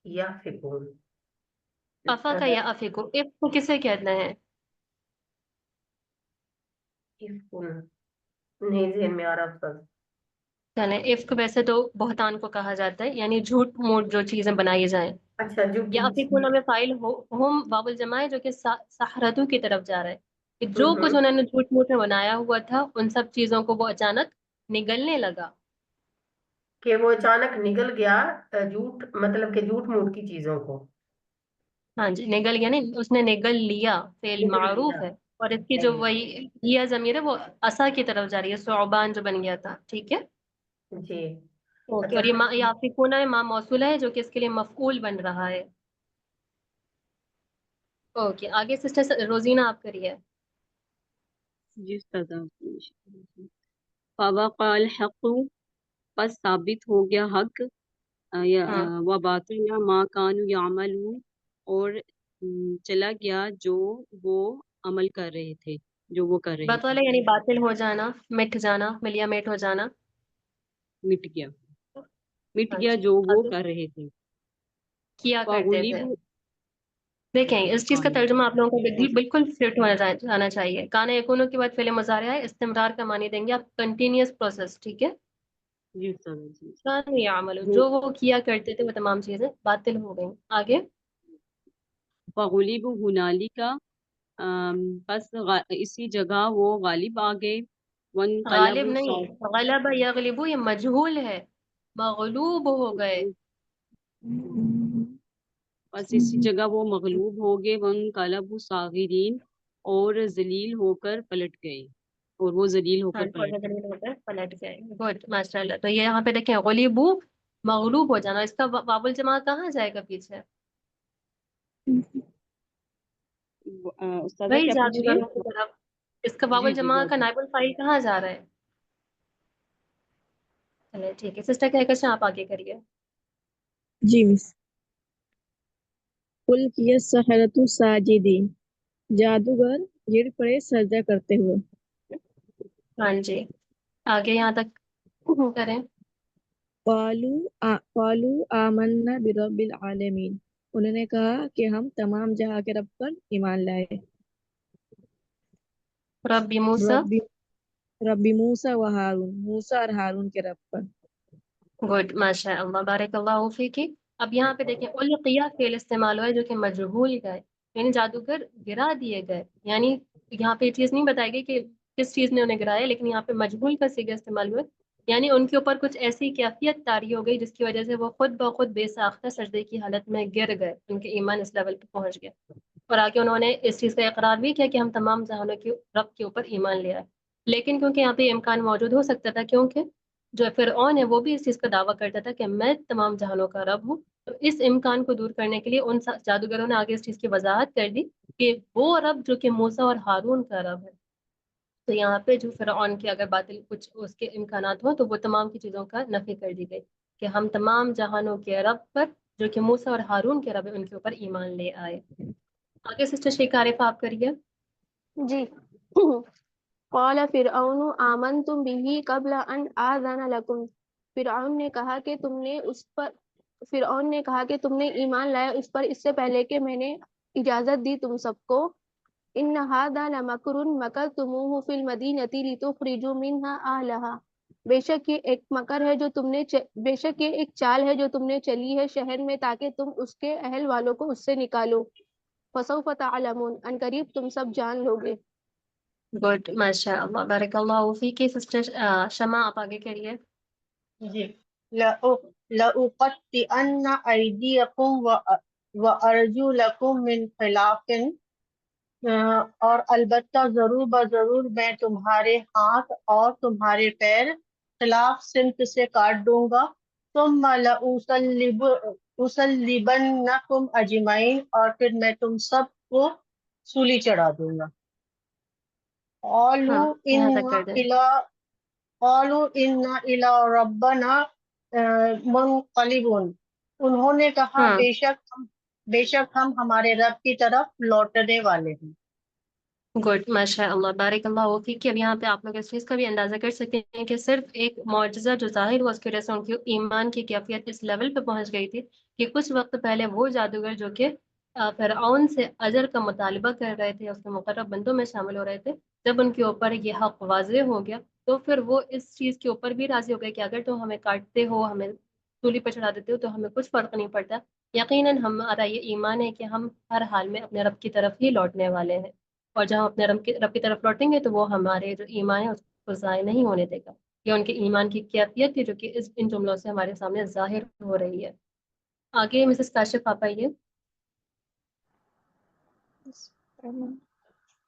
یافکون. افق یا افقو. افق کو کسے کہتے ہیں؟ نہیں ذہن میں آ رہا استاد. چلیں افک ویسے تو بہتان کو کہا جاتا ہے، یعنی جھوٹ موٹ جو چیزیں بنائی جائیں. اچھا جھوٹی یا افیکون میں فائل ہم باب الجمع ہے جو کہ سحرتو کی طرف جا رہا ہے کہ جو کچھ انہوں نے جھوٹ موٹ میں بنایا ہوا تھا ان سب چیزوں کو وہ اچانک نگلنے لگا. کہ وہ اچانک نگل گیا، جھوٹ مطلب کہ جھوٹ موٹ کی چیزوں کو ہاں جی، نگل گیا نہیں، اس نے نگل لیا، فعل نگل معروف لیا. ہے، اور اس کی جو وہی یہ ضمیر ہے وہ عصا کی طرف جا رہی ہے، ثعبان جو بن گیا تھا. ٹھیک ہے، جی اوکے. اچھا اور یہ یافکون ہے ماں موصولہ ہے جو کہ اس کے لیے مفعول بن رہا ہے. اوکے، آگے سسٹر روزینہ آپ کریے. جی استاد. فوقع الحق، پس ثابت ہو گیا حق، و باطل ما کانوا یعملون، اور چلا گیا جو وہ عمل کر رہے تھے، جو وہ کر رہے تھے. باطل یعنی باطل ہو جانا، مٹ جانا، ملیا میٹ ہو جانا. مٹ گیا، مٹ ہاں گیا جی، جو وہ آگے کر رہے تھے. کیا کرتے تھے. فغلبوا، دیکھیں اس چیز کا ترجمہ آپ لوگوں کو بالکل فٹ ہونا جانا چاہیے. کانا یکونو کے بعد فعل مضارع ہے، استمرار کا معنی دیں گے آپ، کنٹینیوس پروسیس. ٹھیک ہے، جی استاد جی. کانوا یعملون، جو وہ کیا کرتے تھے وہ تمام چیزیں باطل ہو گئیں. آگے فغلبوا ہنالک، بس اسی جگہ وہ غالب آ گئے. غالب وانقلبوا نہیں، غلب یغلبو یہ مجہول ہے، مغلوب ہو گئے. بس اسی جگہ وہ مغلوب ہو گئے. وانقلبوا صاغرین، اور ذلیل ہو کر پلٹ گئے، اور وہ ذلیل ہو ہاں، کر پلٹ گئے. پلٹ گئے. گڈ، ماشاء اللہ. تو یہ یہاں پہ دیکھیں غلیبو مغلوب ہو جانا، اس کا باب الجمع کہاں جائے گا پیچھے؟ استاذہ وہی کیا پوچھ رہی جادوگروں کی ہیں؟ طرف. اس کا باب جی جی الجمع کا جی. نائب الفاعل کہاں جا رہا ہے؟ چلے ٹھیک ہے، سسٹر کہکشاں آپ آگے کریے. جی مس. القی السحرۃ ساجدین، جادوگر گر پڑے سجدہ کرتے ہوئے. ہاں جی، آگے یہاں تک کریں. قالوا آمنا برب العالمین، انہوں نے کہا کہ ہم تمام جہاں کے رب پر ایمان لائے. ربی موسیٰ، ربی موسیٰ و ہارون، موسیٰ اور ہارون کے رب پر. گڈ، ماشاء اللہ، بارک اللہ فیکی. اب یہاں پہ دیکھیں القیہ فعل استعمال ہوا ہے جو کہ مجہول گئے، یعنی جادوگر گرا دیے گئے. یعنی یہاں پہ یہ چیز نہیں بتائی گئی کہ کس چیز نے انہیں گرایا، لیکن یہاں پہ مجہول کا صیغہ استعمال ہوا ہے، یعنی ان کے اوپر کچھ ایسی کیفیت طاری ہو گئی جس کی وجہ سے وہ خود بخود بے ساختہ سجدے کی حالت میں گر گئے، ان کے ایمان اس لیول پہ پہنچ گیا. اور آگے انہوں نے اس چیز کا اقرار بھی کیا کہ ہم تمام جہانوں کے رب کے اوپر ایمان لے آئے. لیکن کیونکہ یہاں پہ یہ امکان موجود ہو سکتا تھا، کیونکہ جو فرعون ہے وہ بھی اس چیز کا دعویٰ کرتا تھا کہ میں تمام جہانوں کا رب ہوں، تو اس امکان کو دور کرنے کے لیے ان جادوگروں نے آگے اس چیز کی وضاحت کر دی کہ وہ رب جو کہ موسیٰ اور ہارون کا رب ہے. تو یہاں پہ جو فرعون کی اگر باطل کچھ اس کے امکانات ہوں تو وہ تمام کی چیزوں کا نفی کر دی گئی کہ ہم تمام جہانوں کے رب پر جو کہ موسیٰ اور ہارون کے رب ہے ان کے اوپر ایمان لے آئے. آگے سسٹر شیخ عارفہ آپ کریے. جی. قال فرعون آمنتم به قبل ان آذن لكم، فرعون نے کہا کہ تم نے ایمان لایا اس پر اس سے پہلے کہ میں نے اجازت دی تم سب کو. ان هذا لمکر مکرتموه فی المدینۃ لتخرجوا منها اهلها، بے شک یہ ایک مکر ہے جو بے شک یہ ایک چال ہے جو تم نے چلی ہے شہر میں تاکہ تم اس کے اہل والوں کو اس سے نکالو. فسوف تعلمون، ان قریب تم سب جان لوگے. گڈ، ماشاء اللہ، بارک اللہ فیکی. سسٹر شمع آپ آگے کریے. جی. لأقطعن أيديكم وأرجلكم من خلاف، اور البتہ ضرور بضرور میں تمہارے ہاتھ اور تمہارے پیر خلاف سمت سے کاٹ دوں گا. ثم لأصلبنکم اجمعین، اور پھر میں تم سب کو سولی چڑھا دوں گا. قالوا انا الی ربنا منقلبون، انہوں نے کہا بے شک ہم ہمارے رب کی طرف لوٹنے والے ہیں. گڈ، ماشاء اللہ، بارک اللہ فیک. اب یہاں پہ آپ لوگ اس چیز کا بھی اندازہ کر سکتے ہیں کہ صرف ایک معجزہ جو ظاہر ہوا اس کی وجہ سے ان کی ایمان کی کیفیت اس لیول پہ پہنچ گئی تھی کہ کچھ وقت پہلے وہ جادوگر جو کہ فرعون سے اجر کا مطالبہ کر رہے تھے، اس کے مقرب بندوں میں شامل ہو رہے تھے، جب ان کے اوپر یہ حق واضح ہو گیا تو پھر وہ اس چیز کے اوپر بھی راضی ہو گئے کہ اگر تم ہمیں کاٹتے ہو، ہمیں سولی پہ چڑھا دیتے ہو تو ہمیں کچھ فرق نہیں پڑتا، یقیناً ہمارا یہ ایمان ہے کہ ہم ہر حال میں اپنے رب کی طرف ہی لوٹنے والے ہیں، اور جب ہم اپنے رب کی طرف لوٹیں گے تو وہ ہمارے جو ایمان ہے اس کو ضائع نہیں ہونے دے گا۔ یہ ان کے ایمان کی کیفیت تھی جو کہ ان جملوں سے ہمارے سامنے ظاہر ہو رہی ہے۔ آگے مسز کاشف آپ آئیے۔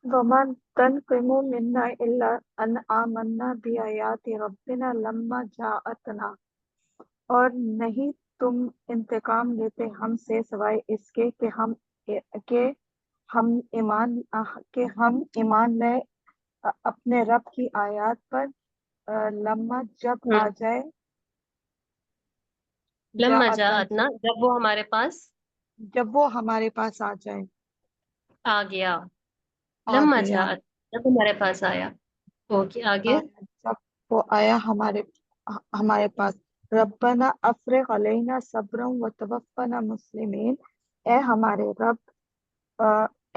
وَمَا تَنْقِمُ مِنَّا إِلَّا أَنْ آمَنَّا بِآيَاتِ رَبِّنَا لَمَّا جَاءَتْنَا، اور نہیں تم انتقام لیتے ہم سے سوائے اس کے کہ ہم ایمان لائے اپنے رب کی آیات پر، لمحہ جب آ جائے لما جاءتنا، جاءتنا، جب وہ ہمارے پاس جب وہ ہمارے پاس آ جائے، آ گیا، آ لما گیا، جاءت، جب ہمارے پاس آیا۔ اوکے آگے۔ جب وہ آیا ہمارے پاس، ربنا افرغ علینا صبرا وتوفنا مسلمین، اے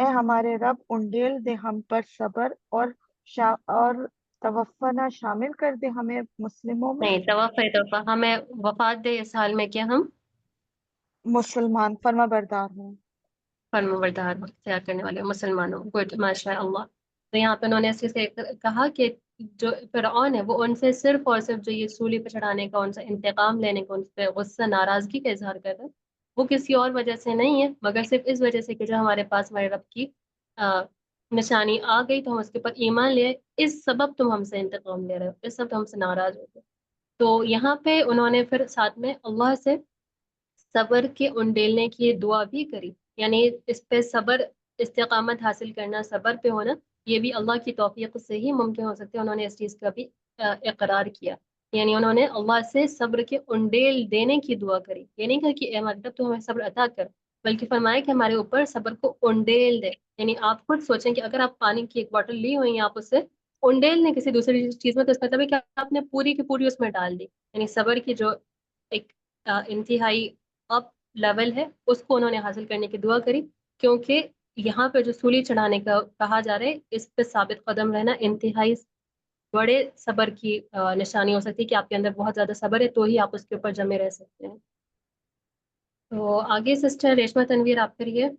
ہمارے رب انڈیل دے ہم پر صبر اور توفنا شامل کر دے ہمیں مسلموں میں، نہیں، توفہ ہمیں وفات دے اس حال میں کہ ہم مسلمان فرما بردار ہوں۔ فرمانبردار اختیار کرنے والے مسلمانوں۔ گڈ، ماشاء اللہ۔ تو یہاں پہ انہوں نے اسی سے کہا کہ جو فرعون ہے وہ ان سے صرف اور صرف جو یہ سولی پہ چڑھانے کا، ان سے انتقام لینے کا، ان پہ غصہ ناراضگی کا اظہار کر رہا ہے، وہ کسی اور وجہ سے نہیں ہے مگر صرف اس وجہ سے کہ جو ہمارے پاس ہمارے رب کی نشانی آ گئی تو ہم اس کے اوپر ایمان لے، اس سبب تم ہم سے انتقام لے رہے ہو، اس سبب ہم سے ناراض ہو گئے۔ تو یہاں پہ انہوں نے پھر ساتھ میں اللہ سے صبر کے انڈیلنے کی دعا بھی کری، یعنی اس پہ صبر، استقامت حاصل کرنا، صبر پہ ہونا، یہ بھی اللہ کی توفیق سے ہی ممکن ہو سکتے ہیں۔ انہوں نے اس چیز کا بھی اقرار کیا، یعنی انہوں نے اللہ سے صبر کے انڈیل دینے کی دعا کری، یہ نہیں کہا کہ اے ہمارے رب تو ہمیں صبر عطا کر، بلکہ فرمایا کہ ہمارے اوپر صبر کو انڈیل دے، یعنی آپ خود سوچیں کہ اگر آپ پانی کی ایک بوٹل لی ہوئی ہیں، آپ اس سے انڈیل نے کسی دوسری چیز میں، تو اس کا مطلب ہے کہ آپ نے پوری کی پوری اس میں ڈال دی، یعنی صبر کی جو ایک انتہائی اپ لیول ہے اس کو انہوں نے حاصل کرنے کی دعا کری، کیونکہ یہاں پہ جو سولی چڑھانے کا کہا جا رہا ہے اس پہ ثابت قدم رہنا انتہائی بڑے صبر کی نشانی ہو سکتی ہے کہ آپ کے اندر بہت زیادہ صبر ہے تو ہی آپ اس کے اوپر جمے رہ سکتے ہیں۔ تو آگے سسٹر ریشما تنویر آپ کریے۔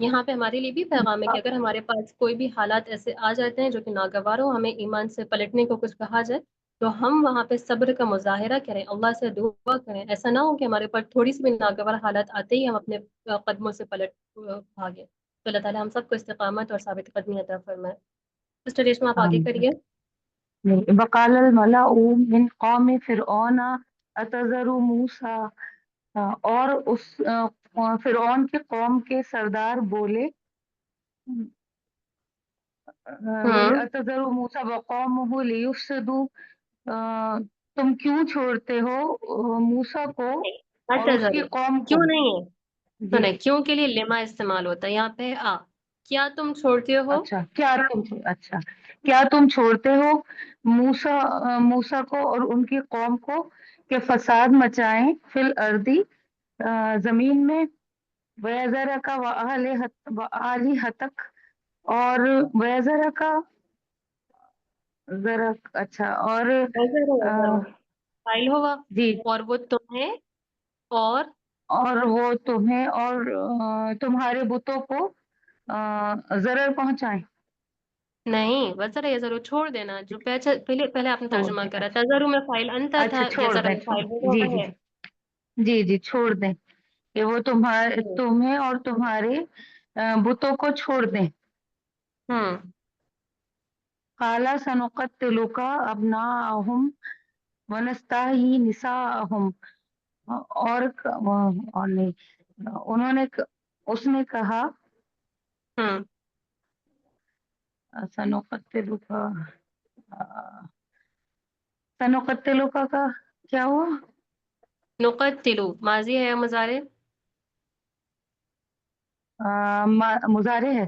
یہاں پہ ہمارے لیے بھی پیغام ہے کہ اگر ہمارے پاس کوئی بھی حالات ایسے آ جاتے ہیں جو کہ ناگوار ہو، ہمیں ایمان سے پلٹنے کو کچھ کہا جائے تو ہم وہاں پہ صبر کا مظاہرہ کریں، اللہ سے دعا کریں، ایسا نہ ہو کہ ہمارے اوپر تھوڑی سی بھی ناگوار حالات آتے ہی ہم اپنے قدموں سے پلٹ بھاگیں۔ تو اللہ تعالیٰ ہم سب کو استقامت اور ثابت قدمی عطا فرمائے۔ سسٹر ریشما آپ آگے کریے۔ وقال الملأ من قوم فرعون اتذر موسیٰ، اور اس فرعون کے قوم کے سردار بولے اتذر موسیٰ وقومہ لیفسدوا، تم کیوں چھوڑتے ہو موسیٰ کو اور اس کی قوم کو؟ کیوں نہیں ہے، سنیں کیوں کے لیے لما استعمال ہوتا ہے یہاں پہ کیا تم چھوڑتے ہو، اچھا کیا تم چھوڑتے ہو موسیٰ کو اور ان کی قوم کو کہ فساد مچائیں فی الارض، زمین میں، وَيَذَرَكَ وَآلِهَتَكَ، اور وَيَذَرَكَ اچھا اور فائل ہوگا جی، اور وہ تمہیں وہ تمہیں اور تمہارے بتوں کو ضرر پہنچائیں۔ نہیں، وزرا یا ضرور چھوڑ دینا، جو پہلے آپ نے ترجمہ کرا تذرو میں فائل انتا اچھا تھا، چھوڑ یزرا دیں، میں فائل جی وہ جی ہے۔ جی چھوڑ دیں کہ وہ تمہیں اور تمہارے بتوں کو چھوڑ دیں۔ قَالَ سَنُقَتِّلُ أَبْنَاءَهُمْ وَنَسْتَحْيِي نِسَاءَهُمْ، اور نہیں اس نے کہا سنقتلو کا کیا ہوا؟ نقتلو ماضی ہے یا مضارع؟ مضارع ہے۔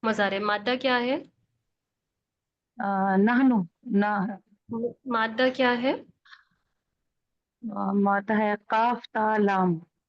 مضارع، مادہ کیا ہے؟ نحنو، مادہ کیا ہے؟ مادہ ہے قاف تا لام۔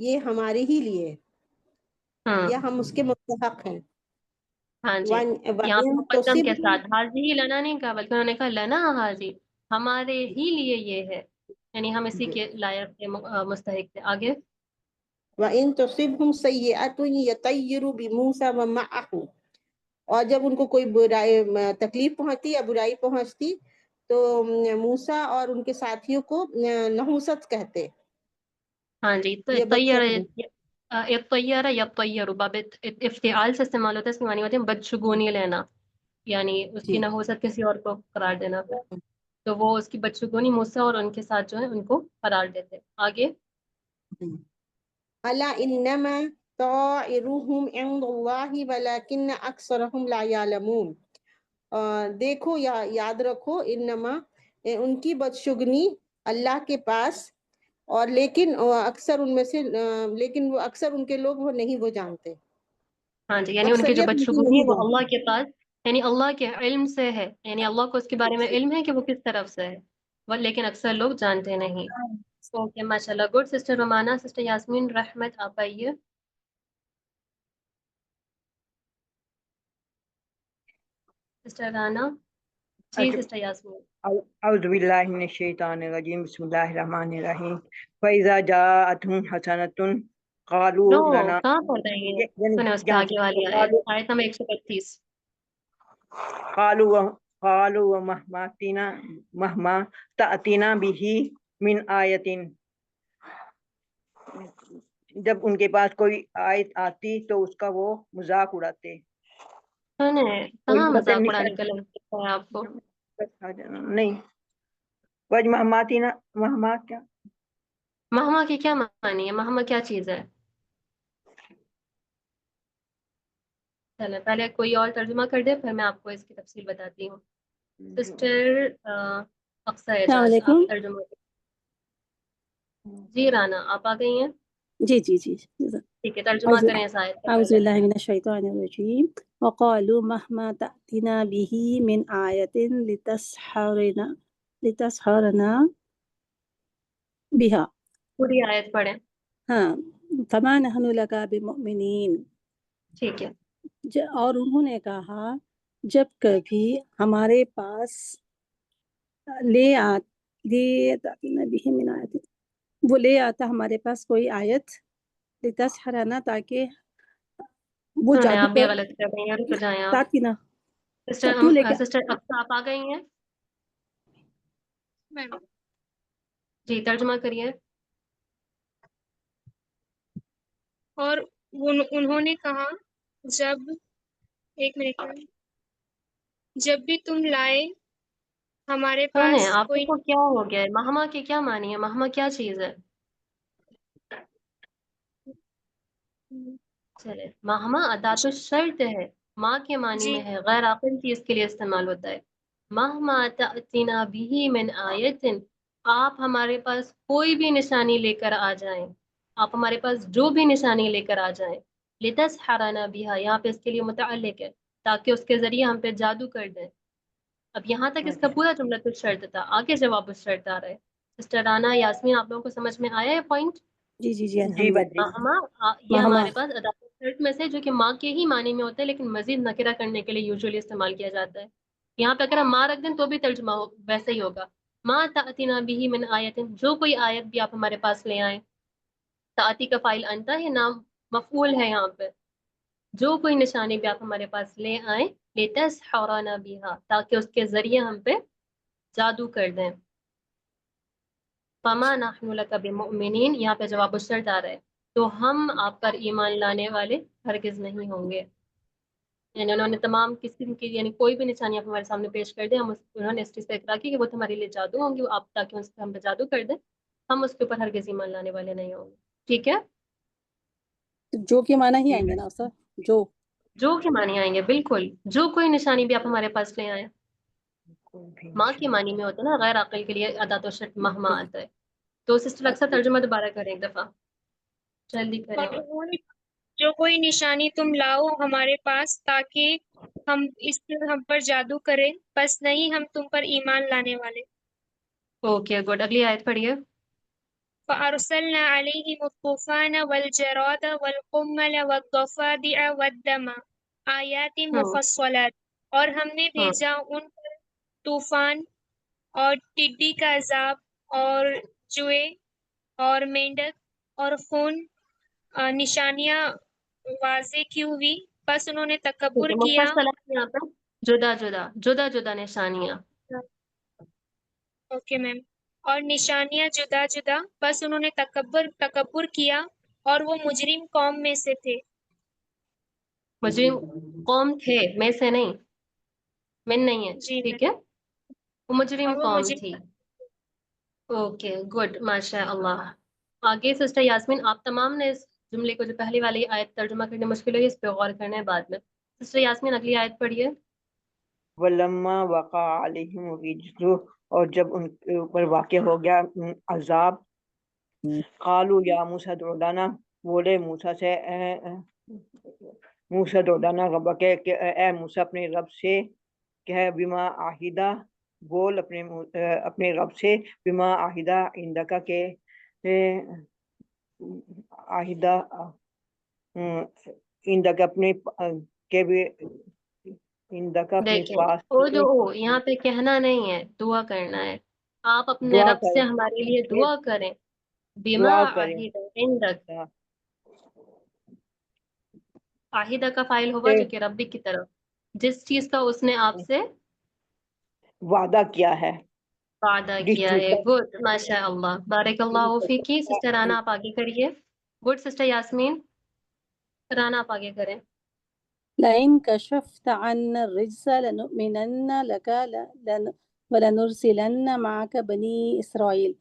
یہ ہمارے ہی لیے ہے یا ہاں ہم اس کے مستحق ہیں ہاں جی، یہاں پہ وَإِن مقدم کے تُصِبْهُمْ ساتھ حاضی لنا نہیں کہا بلکہ انہوں نے کہا لنا حاضی، ہمارے ہی لیے یہ ہے، یعنی ہم اسی کے لائق تھے، مستحق تھے۔ آگے وَإِن تُصِبْهُمْ سَيِّئَةٌ يَطَيَّرُوا بِمُوسَىٰ وَمَعَهُ، اور جب ان کو کوئی برائی تکلیف پہنچتی یا برائی پہنچتی تو موسیٰ اور ان کے ساتھیوں کو نحوست کہتے، ہاں جی، تو یہ بدشگونی۔ طیارہ یا طیر باب افتعال سے استعمال ہوتا ہے، اس کے معنی ہوتے ہیں بدشگونی لینا، یعنی اس کی جی نحوست کسی اور کو قرار دینا پھر، تو وہ اس کی بدشگونی موسیٰ اور ان کے ساتھ جو ہے ان کو قرار دیتے۔ آگے الا انما طائرهم عند اللہ ولکن اکثرهم لا یعلمون، دیکھو یا یاد رکھو، انما ان کی بدشگنی اللہ کے پاس، اور لیکن اکثر ان میں سے لیکن وہ اکثر ان کے لوگ وہ نہیں وہ جانتے، ہاں جی، یعنی ان کی جو اکثریت ان کی بدشگونی نہیں ہے وہ جانتی۔ اللہ کے پاس، یعنی اللہ کے علم سے ہے، یعنی اللہ کو اس کے بارے میں علم ہے کہ وہ کس طرف سے ہے، لیکن اکثر لوگ جانتے نہیں۔ اوکے ماشاء اللہ، good. Sister Rumana, sister Yasmin, Rahmat, آپ آئیے۔ سسٹر رانا، جی سسٹر یاسمین۔ اعوذ باللہ من الشیطان الرجیم، بسم اللہ الرحمن الرحیم۔ فَإِذَا جَاءَتْهُمْ حَسَنَةٌ نو قَالُوا لَنَا، کہاں پڑھ رہی ہیں؟ یعنی سنیں اس کے جہاں آگے والی آیت، آیت نمبر 132۔ قَالُوا مَهْمَا تَأْتِنَا بِهِ مِنْ آیَةٍ، جب ان کے پاس کوئی آیت آتی تو اس کا وہ مذاق اڑاتے، سنیں کوئی کہاں مثلا مذاق اڑانے کا نشانی لفظ دکھا ہے آپ کو؟ نہیں، وج مہماتینا، مہما کیا، مہما کی کیا معنی ہے؟ مہما کیا چیز ہے؟ چلیں پہلے کوئی اور ترجمہ کر دے، پھر میں آپ کو اس کی تفصیل بتاتی ہوں۔ سسٹر اقصی السلام اعجاز، آپ علیکم۔ ترجمہ کریں۔ جی رانا، آپ آ گئی ہیں؟ جی جی جی، ٹھیک ہے، ترجمہ اعوذ کریں اس آیت کا اعوذ پہلے۔ باللہ من الشیطان الرجیم، وقالوا مهما تأتنا به من آیة لتسحرنا بها، پوری آیت پڑھیں۔ ہاں، فما نحن لك بمؤمنین، ٹھیک ہے۔ اور انہوں نے کہا جب کبھی ہمارے پاس تأتینا به من آیت، وہ لے آتا ہمارے پاس کوئی آیت، لتسحرنا، تاکہ وہ سنیں جادو آپ بھی کر، غلط کر رہی ہیں، رک جائیں آپ۔ تاتینا، کیوں لے کے سسٹر اقصی آپ آ گئی ہیں؟ جی ترجمہ کریے۔ اور انہوں نے کہا جب ایک منٹ، جب بھی تم لائے ہمارے سنیں پاس آپ کوئی، کو کیا ہو گیا ہے؟ مہما کی کیا معنی ہے؟ مہما کیا چیز ہے؟ چلے، مہما ادات الشرط ہے، ماں کے معنی جی میں ہے، غیر عاقل چیز کے لیے استعمال ہوتا ہے۔ مہما تأتینا بھی من آیت، آپ ہمارے پاس کوئی بھی نشانی لے کر آ جائیں، آپ ہمارے پاس جو بھی نشانی لے کر آ جائیں، لتسحرنا بها، یہاں پہ اس کے لیے متعلق ہے، تاکہ اس کے ذریعے ہم پہ جادو کر دیں۔ اب یہاں تک اس کا پورا جملہ تو شرط تھا، آگے جواب الشرط آ رہا ہے۔ سسٹر رانا، یاسمین، آپ لوگوں کو سمجھ میں آیا ہے پوائنٹ؟ جی جی جی جی الحمدللہ، بجی، مہما یہ مہما، ہمارے پاس ادات شرط میں سے جو کہ ماں کے ہی معنی میں ہوتا ہے، لیکن مزید نکرہ کرنے کے لیے یوزولی استعمال کیا جاتا ہے۔ یہاں پہ اگر ہم ماں رکھ دیں تو بھی ترجمہ ویسے ہی ہوگا، ماں تأتینا بھی من آیت، جو کوئی آیت بھی آپ ہمارے پاس لے آئیں۔ تأتی کا فائل انتا ہے، نام مفعول ہے یہاں پہ، جو کوئی نشانی بھی آپ ہمارے پاس لے آئیں، لتسحرنا بها، تاکہ اس کے ذریعے ہم پہ جادو کر دیں۔ فما نحن لک بمؤمنین، یہاں پہ جواب الشرط آ رہا ہے، تو ہم آپ پر ایمان لانے والے ہرگز نہیں ہوں گے۔ یعنی انہوں نے تمام قسم کی، یعنی کوئی بھی نشانی آپ ہمارے سامنے پیش کر دیں، ہم انہوں نے اس چیز پہ اقرار کی کہ وہ تمہارے لیے جادو ہوں گی، آپ تاکہ اس پہ ہم پہ جادو کر دیں، ہم اس کے اوپر ہرگز ایمان لانے والے نہیں ہوں گے۔ ٹھیک ہے، جو کے معنی ہی آئیں گے نا سر، جو کے معنی آئیں گے، بالکل جو کوئی نشانی بھی آپ ہمارے پاس لے آئیں۔ ماں کے معنی میں ہوتا ہے نا، غیر عاقل کے لیے ادات و شرط مہما آتا ہے۔ تو سسٹر اکثر ترجمہ دوبارہ کریں ایک دفعہ، جلدی کریں۔ اور انہوں نے جو کوئی نشانی تم لاؤ ہمارے پاس تاکہ ہم اس سے ہم پر جادو کریں، بس نہیں ہم تم پر ایمان لانے والے۔ اوکے گڈ، اگلی آیت پڑھیے۔ فأرسلنا عليهم الطوفان والجراد والقمل والضفادع والدم آیات مفصلات، اور ہم نے بھیجا ان پر طوفان اور ٹڈی کا عذاب اور جوئے اور مینڈک اور خون نشانیاں واضح کی ہوئی، بس انہوں نے تکبر کیا. مفصلات یہاں پہ جدا جدا جدا نشانیاں. Okay ma'am. اور نشانیاں جدا جدا، بس انہوں نے تکبر کیا اور وہ مجرم قوم میں سے تھے. مجرم قوم تھے، میں سے نہیں، من نہیں ہے، جی ٹھیک ہے، وہ مجرم وہ قوم مجرم. تھی. اوکے گڈ، ماشاء اللہ. آگے سسٹر یاسمین، آپ تمام نے اس جملے کو جو پہلی والی آیت ترجمہ کرنے مشکل ہوئی، اس پہ غور کرنا ہے بعد میں. سسٹر یاسمین اگلی آیت پڑھیے. ولما وقع علیہم الرجز، اور جب ان کے اوپر واقع ہو گیا عذاب، قالوا یا موسیٰ ادع لنا، بولے موسیٰ سے موسیٰ ادع لنا ربک، کہ اے موسیٰ اپنے رب سے کہ بما عہدہ، بول اپنے رب سے بما عہدہ عندک، کہ عہدہ عندک اپنے کے بھی عندک اپنے دیکھیں پاس او جو او یہاں پہ کہنا نہیں ہے، دعا کرنا ہے. آپ اپنے دعا رب سے کریں، ہمارے لیے دعا کریں. بما دعا کریں. عہد عندک، عہدہ کا فائل ہوگا جو کہ ربی کی طرف، جس چیز کا اس نے آپ سے وعدہ کیا ہے، وعدہ جس کیا چیز ہے. کا گڈ، ماشاء اللہ، بارک اللہ فیکی. سسٹر رانا آپ آگے کریے. گڈ سسٹر یاسمین، رانا آپ آگے کریں. لئن كشفت عنا الرجس لنؤمنن لك ولنرسلن معك بني اسرائیل.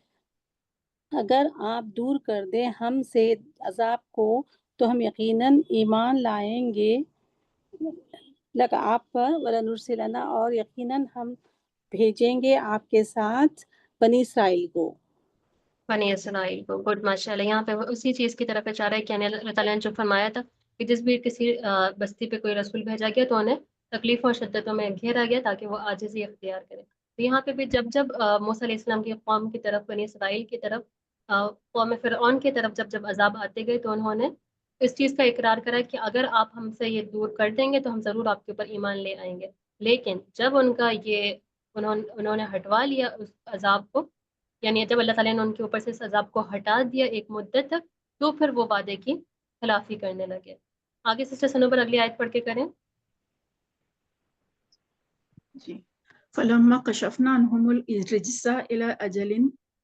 اگر آپ دور کر دیں ہم سے عذاب کو تو ہم یقیناً ایمان لائیں گے لک آپ پر، ولنرسلن، اور یقیناً ہم بھیجیں گے آپ کے ساتھ بنی اسرائیل کو. بنی اسرائیل کو. گڈ، ماشاء اللہ. یہاں پہ وہ اسی چیز کی طرف اشارہ ہے کہ یعنی اللہ تعالیٰ نے جو فرمایا تھا کہ جس بھی کسی بستی پہ کوئی رسول بھیجا گیا تو انہیں تکلیف اور شدتوں میں گھیرا گیا تاکہ وہ عاجزی اختیار کرے. تو یہاں پہ بھی جب موسیٰ علیہ السلام کی قوم کی طرف، بنی اسرائیل کی طرف، قوم فرعون کی طرف جب عذاب آتے گئے تو انہوں نے اس چیز کا اقرار کرا کہ اگر آپ ہم سے یہ دور کر دیں گے تو ہم ضرور آپ کے اوپر ایمان لے آئیں گے. لیکن جب ان کا یہ انہوں نے ہٹوا لیا اس عذاب کو، یعنی جب اللہ تعالیٰ نے ان کے اوپر سے اس عذاب کو ہٹا دیا ایک مدت تک، تو پھر وہ وعدے کی خلافی کرنے لگے. آگے سسٹر سنوبر اگلی آیت پڑھ کے کریں. جی. فلما کشفنا عنہم الرجس الی اجل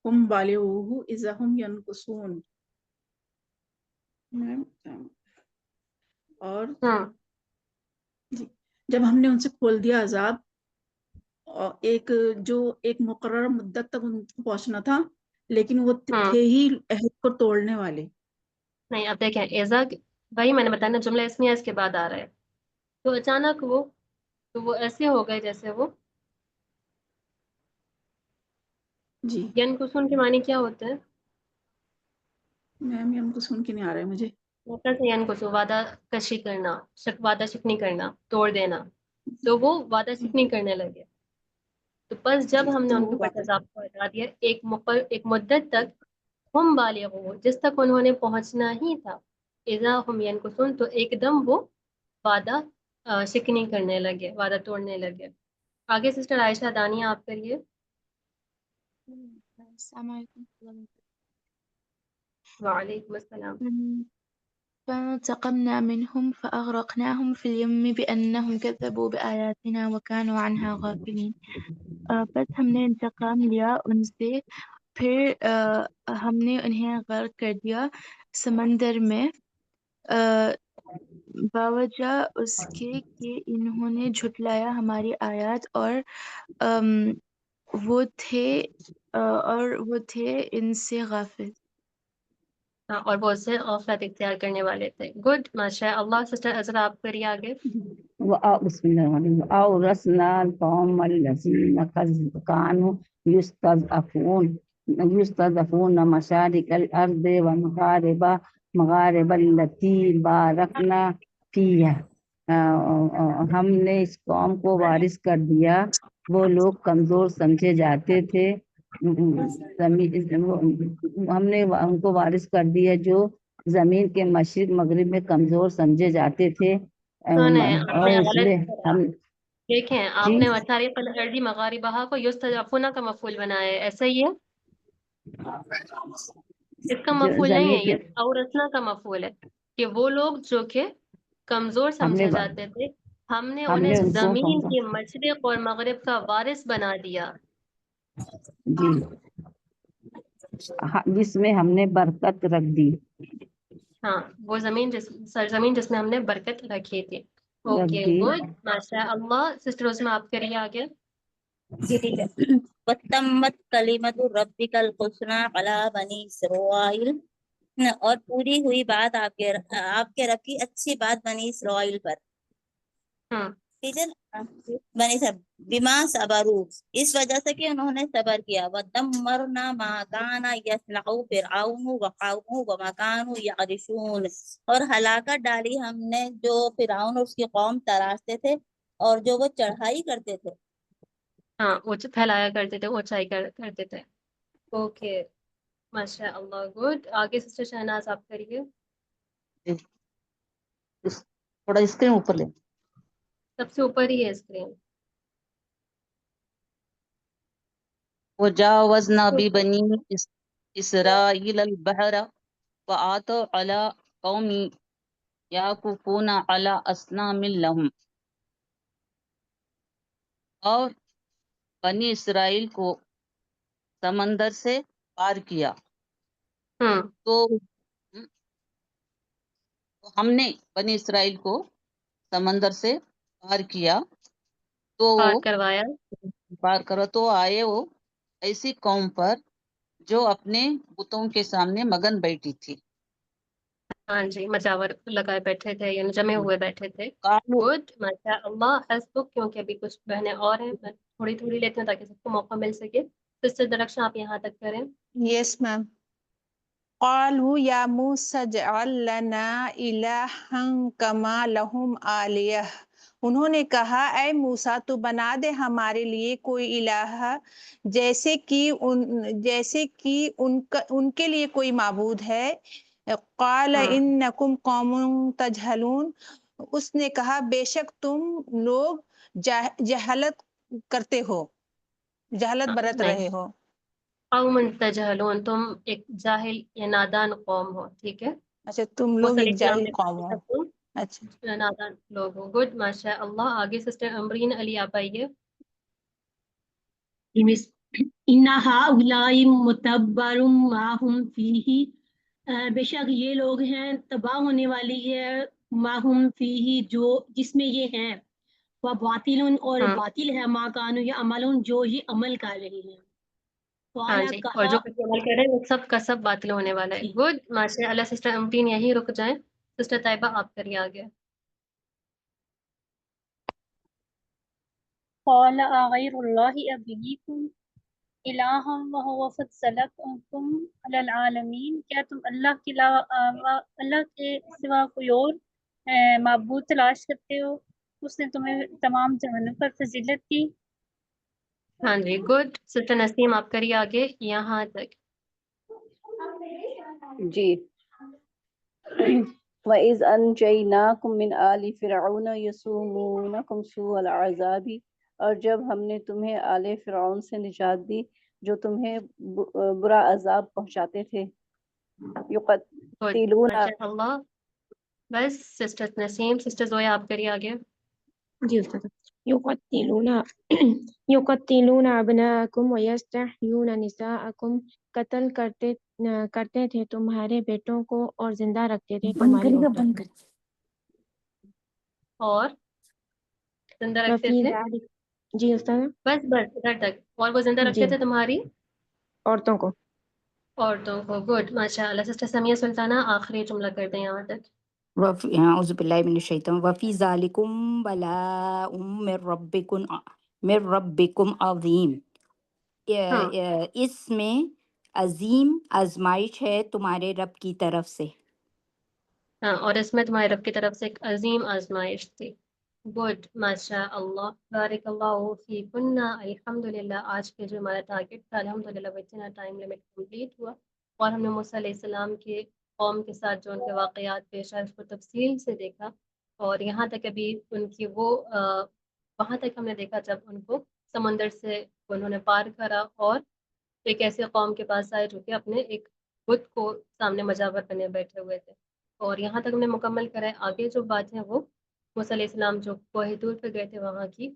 ہم بالغوہ اذا ہم ینکثون. اور جی، جب ہم نے ان سے کھول دیا عذاب، اور ایک مقررہ مدت تک ان کو پہنچنا تھا، لیکن وہ تھے ہی عہد کو توڑنے والے. نہیں، اب دیکھیں ایزا وہی میں نے بتایا نا، جملہ اسمیہ اس کے بعد آ رہا ہے. تو اچانک وہ ایسے ہو گئے جیسے وہ جی. ینکثون کے معنی کیا ہوتے ہیں؟ میم یہ ہم کو سن کے نہیں آ رہا ہے مجھے. ینکثو وعدہ کشی کرنا، وعدہ شکنی کرنا، توڑ دینا. تو وہ وعدہ شکنی کرنے لگے. تو بس جب ہم نے ان کے اوپر عذاب کو ہٹا دیا ایک مدت تک، ہم بالغ جس تک انہوں نے پہنچنا ہی تھا، اذا ہم ینکثون، تو ایک دم وہ وعدہ شکنی کرنے لگے، وعدہ توڑنے لگے. آگے سسٹر عائشہ دانیہ آپ کریے. السلام علیکم. وعلیکم السلام. فانتقمنا منهم فأغرقناهم في اليم بأنهم كذبوا بآياتنا وكانوا عنها غافلين. بس ہم نے انتقام لیا ان سے، پھر ہم نے انہیں غرق کر دیا سمندر میں باوجہ اس کے کہ انہوں نے جھٹلایا ہماری آیات، اور وہ تھے ان سے غافل. اور بہت سے غفلت اختیار کرنے والے تھے. گڈ، ماشاء اللہ. سسٹر عذرا آپ کریے آگے. بسم اللہ الرحمن الرحیم. اورثنا القوم الذین كانوا يستضعفون مشارق الارض ومغارب التي باركنا فيها. ہم نے اس قوم کو وارث کر دیا، وہ لوگ کمزور سمجھے جاتے تھے ہم نے ان کو وارث کر دیا جو زمین کے مشرق مغرب میں کمزور سمجھے جاتے تھے سنیں آپ اور نے اس غلط میں کرا. ہم دیکھیں آپ جی نے مشارق الارض مغاربہا کو یستضعفون کا مفعول بنایا ہے، ایسا ہی ہے، اس کا مفعول نہیں ہے، زمین کے یہ اورثنا کا مفعول ہے کہ وہ لوگ جو کہ کمزور ہم نے سمجھے جاتے تھے ہم نے انہیں ان کو زمین کے مشرق اور مغرب کا وارث بنا دیا. جی جس میں ہم نے برکت رکھ دی ہاں وہ زمین سرزمین جس میں ہم نے برکت رکھی تھی. رکھ اوکے دی گڈ ماشاء اللہ. سسٹر عظما آپ کریے آگے. جی ٹھیک ہے. وَتَمَّتْ كَلِمَةُ رَبِّكَ الْحُسْنَى عَلَى بَنِي إِسْرَائِيلَ، اور پوری ہوئی بات آپ کے رب کی اچھی بات بنی اسرائیل پر. ٹھیک ہے بنی سب بما صبروا، اس وجہ سے کہ انہوں نے صبر کیا. وَدَمَّرْنَا مَا كَانَ يَصْنَعُ فِرْعَوْنُ وَقَوْمُهُ وَمَا كَانُوا يَعْرِشُونَ، اور ہلاکت ڈالی ہم نے جو فرعون اور اس کی قوم تراشتے تھے اور جو وہ چڑھائی کرتے تھے. ہاں پھیلایا کرتے تھے، اونچائی کرتے تھے. اوکے ماشاء اللہ گڈ. آگے سسٹر شہناز آپ کریے. تھوڑا اسکرین اوپر لیں. سب سے اوپر ہی ہے اسکرین. وجاوزنا ببني إسرائيل البحر وآتوا على قوم يعكفون على أصنام لهم، اور بنی اسرائیل کو سمندر سے پار کیا. تو ہم نے بنی اسرائیل کو سمندر سے پار کیا تو پار کرو تو آئے وہ ایسی قوم پر جو اپنے بتوں کے سامنے مگن بیٹھی تھی. ہاں جی مجاور لگائے بیٹھے تھے یعنی جمے ہوئے بیٹھے تھے. گڈ ماشاء اللہ. حسبک کیونکہ ابھی کچھ بہنیں اور ہیں میں تھوڑی لیتی ہوں تاکہ سب کو موقع مل سکے. سسٹر درخشاں آپ یہاں تک کریں. یس میم. قالوا یا موسیٰ اجعل لنا الہا کما لہم آلیہ، انہوں نے کہا اے موسیٰ تو بنا دے ہمارے لیے کوئی الہ جیسے کہ ان کے لیے کوئی معبود ہے. قال انکم قوم تجہلون، اس نے کہا بے شک تم لوگ جہالت کرتے ہو، جہالت برت رہے ہو. قوم تجہلون، تم ایک جاہل یا نادان قوم ہو. ٹھیک ہے. اچھا تم لوگ ایک جاہل قوم ہو. اچھا نادان لوگ ہو. گڈ ماشاء اللہ. آگے سسٹر امرین علی آپ آئیے. ان هؤلاء متبر ما هم فیہ، بے شک یہ لوگ ہیں تباہ ہونے والی ہے ما هم فیہ جو جس میں یہ ہیں، وباطل اور باطل ہے ما کانوا یعملون جو یہ عمل کر رہے ہیں. ہاں جی اور جو کچھ عمل کر رہے ہیں وہ سب کا سب باطل ہونے والا ہے. گڈ ماشاء اللہ. سسٹر امرین یہی رک جائیں. سسٹر طیبہ آپ کریے آگے. قال اغیر اللہ ابغیکم الہا وہو فضلکم علی العالمین، کیا تم اللہ کے سوا کوئی اور معبود تلاش کرتے ہو، اس نے تمہیں تمام جہانوں پر فضیلت کی. ہاں جی گڈ. سسٹر نسیم آپ کریے آگے یہاں تک. جی. وَإِذْ أَنْجَيْنَاكُمْ مِنْ آلِ فِرْعَوْنَ يَسُومُونَكُمْ سُوءَ الْعَذَابِ، اور جب ہم نے تمہیں آل فرعون سے نجات دی جو تمہیں برا عذاب پہنچاتے تھے. یقتلون. ماشاء اللہ. بس سسٹر نسیم. سسٹر زویا آپ کریے آگے. جی استاد. یقتلون ابناءکم ویستحیون نساءکم، قتل کرتے تھے تمہارے بیٹوں کو اور زندہ رکھتے تھے تمہاری عورتوں کو. اور زندہ رکھتے تھے. جی استاد. بس ادھر تک. اور وہ زندہ رکھتے تھے تمہاری عورتوں کو. گڈ ماشاء اللہ. سسٹر سمیہ سلطانہ آخری جملہ کر دیں یہاں تک. اعوذ باللہ من الشیطان وفی ذالکم بلاء من ربکم عظیم، اس میں عظیم آزمائش ہے تمہارے رب کی طرف سے. ہاں اور اس میں تمہارے رب کی طرف سے ایک عظیم آزمائش تھی. گڈ ماشاء اللہ بارک اللہ فی کنہ الحمدللہ. آج کے جو ہمارا ٹارگیٹ تھا الحمدللہ وہ اتنا ٹائم لمٹ کمپلیٹ ہوا اور ہم نے موسیٰ علیہ السلام کے قوم کے ساتھ جو ان کے واقعات پیش آئے اس کو تفصیل سے دیکھا اور یہاں تک ابھی ان کی وہ وہاں تک ہم نے دیکھا جب ان کو سمندر سے انہوں نے پار کرا اور ایک ایسے قوم کے پاس آئے جو کہ اپنے ایک بت کو سامنے مجاور بنے بیٹھے ہوئے تھے اور یہاں تک ہم نے مکمل کرا ہے. آگے جو بات ہے وہ موسیٰ علیہ السلام جو کوہ طور پہ گئے تھے وہاں کی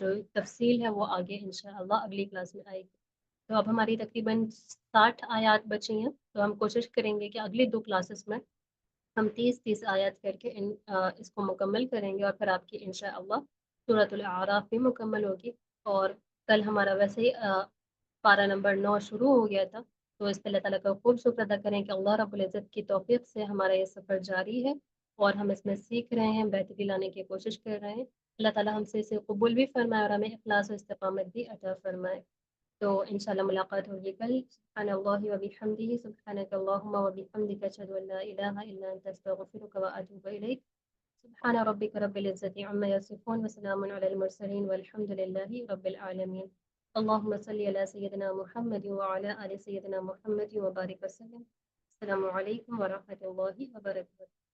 جو تفصیل ہے وہ آگے انشاءاللہ اگلی کلاس میں آئے گی. تو اب ہماری تقریباً 60 آیات بچی ہیں تو ہم کوشش کریں گے کہ اگلی 2 کلاسز میں ہم 30 آیات کر کے اس کو مکمل کریں گے اور پھر آپ کی انشاءاللہ سورۃ الاعراف بھی مکمل ہوگی. اور کل ہمارا ویسے ہی پارہ نمبر 9 شروع ہو گیا تھا تو اس پہ اللہ تعالیٰ کا خوب شکر ادا کریں کہ اللہ رب العزت کی توفیق سے ہمارا یہ سفر جاری ہے اور ہم اس میں سیکھ رہے ہیں بہتری لانے کی کوشش کر رہے ہیں. اللہ تعالیٰ ہم سے اسے قبول بھی فرمائے اور ہمیں اخلاص و استقامت بھی عطا فرمائے. تو انشاءاللہ ملاقات ہوگی کل. سبحان اللہ و بحمدہ سبحانک اللہم و بحمدک اشہد ان لا الہ الا انت استغفرک و اتوب الیک. سبحان ربک رب العزت عما یصفون وسلام علی المرسلین والحمد للہ رب العالمین. اللهم صل على سيدنا محمد وعلى آل سيدنا محمد وبارك وسلم. السلام عليكم ورحمة الله وبركاته.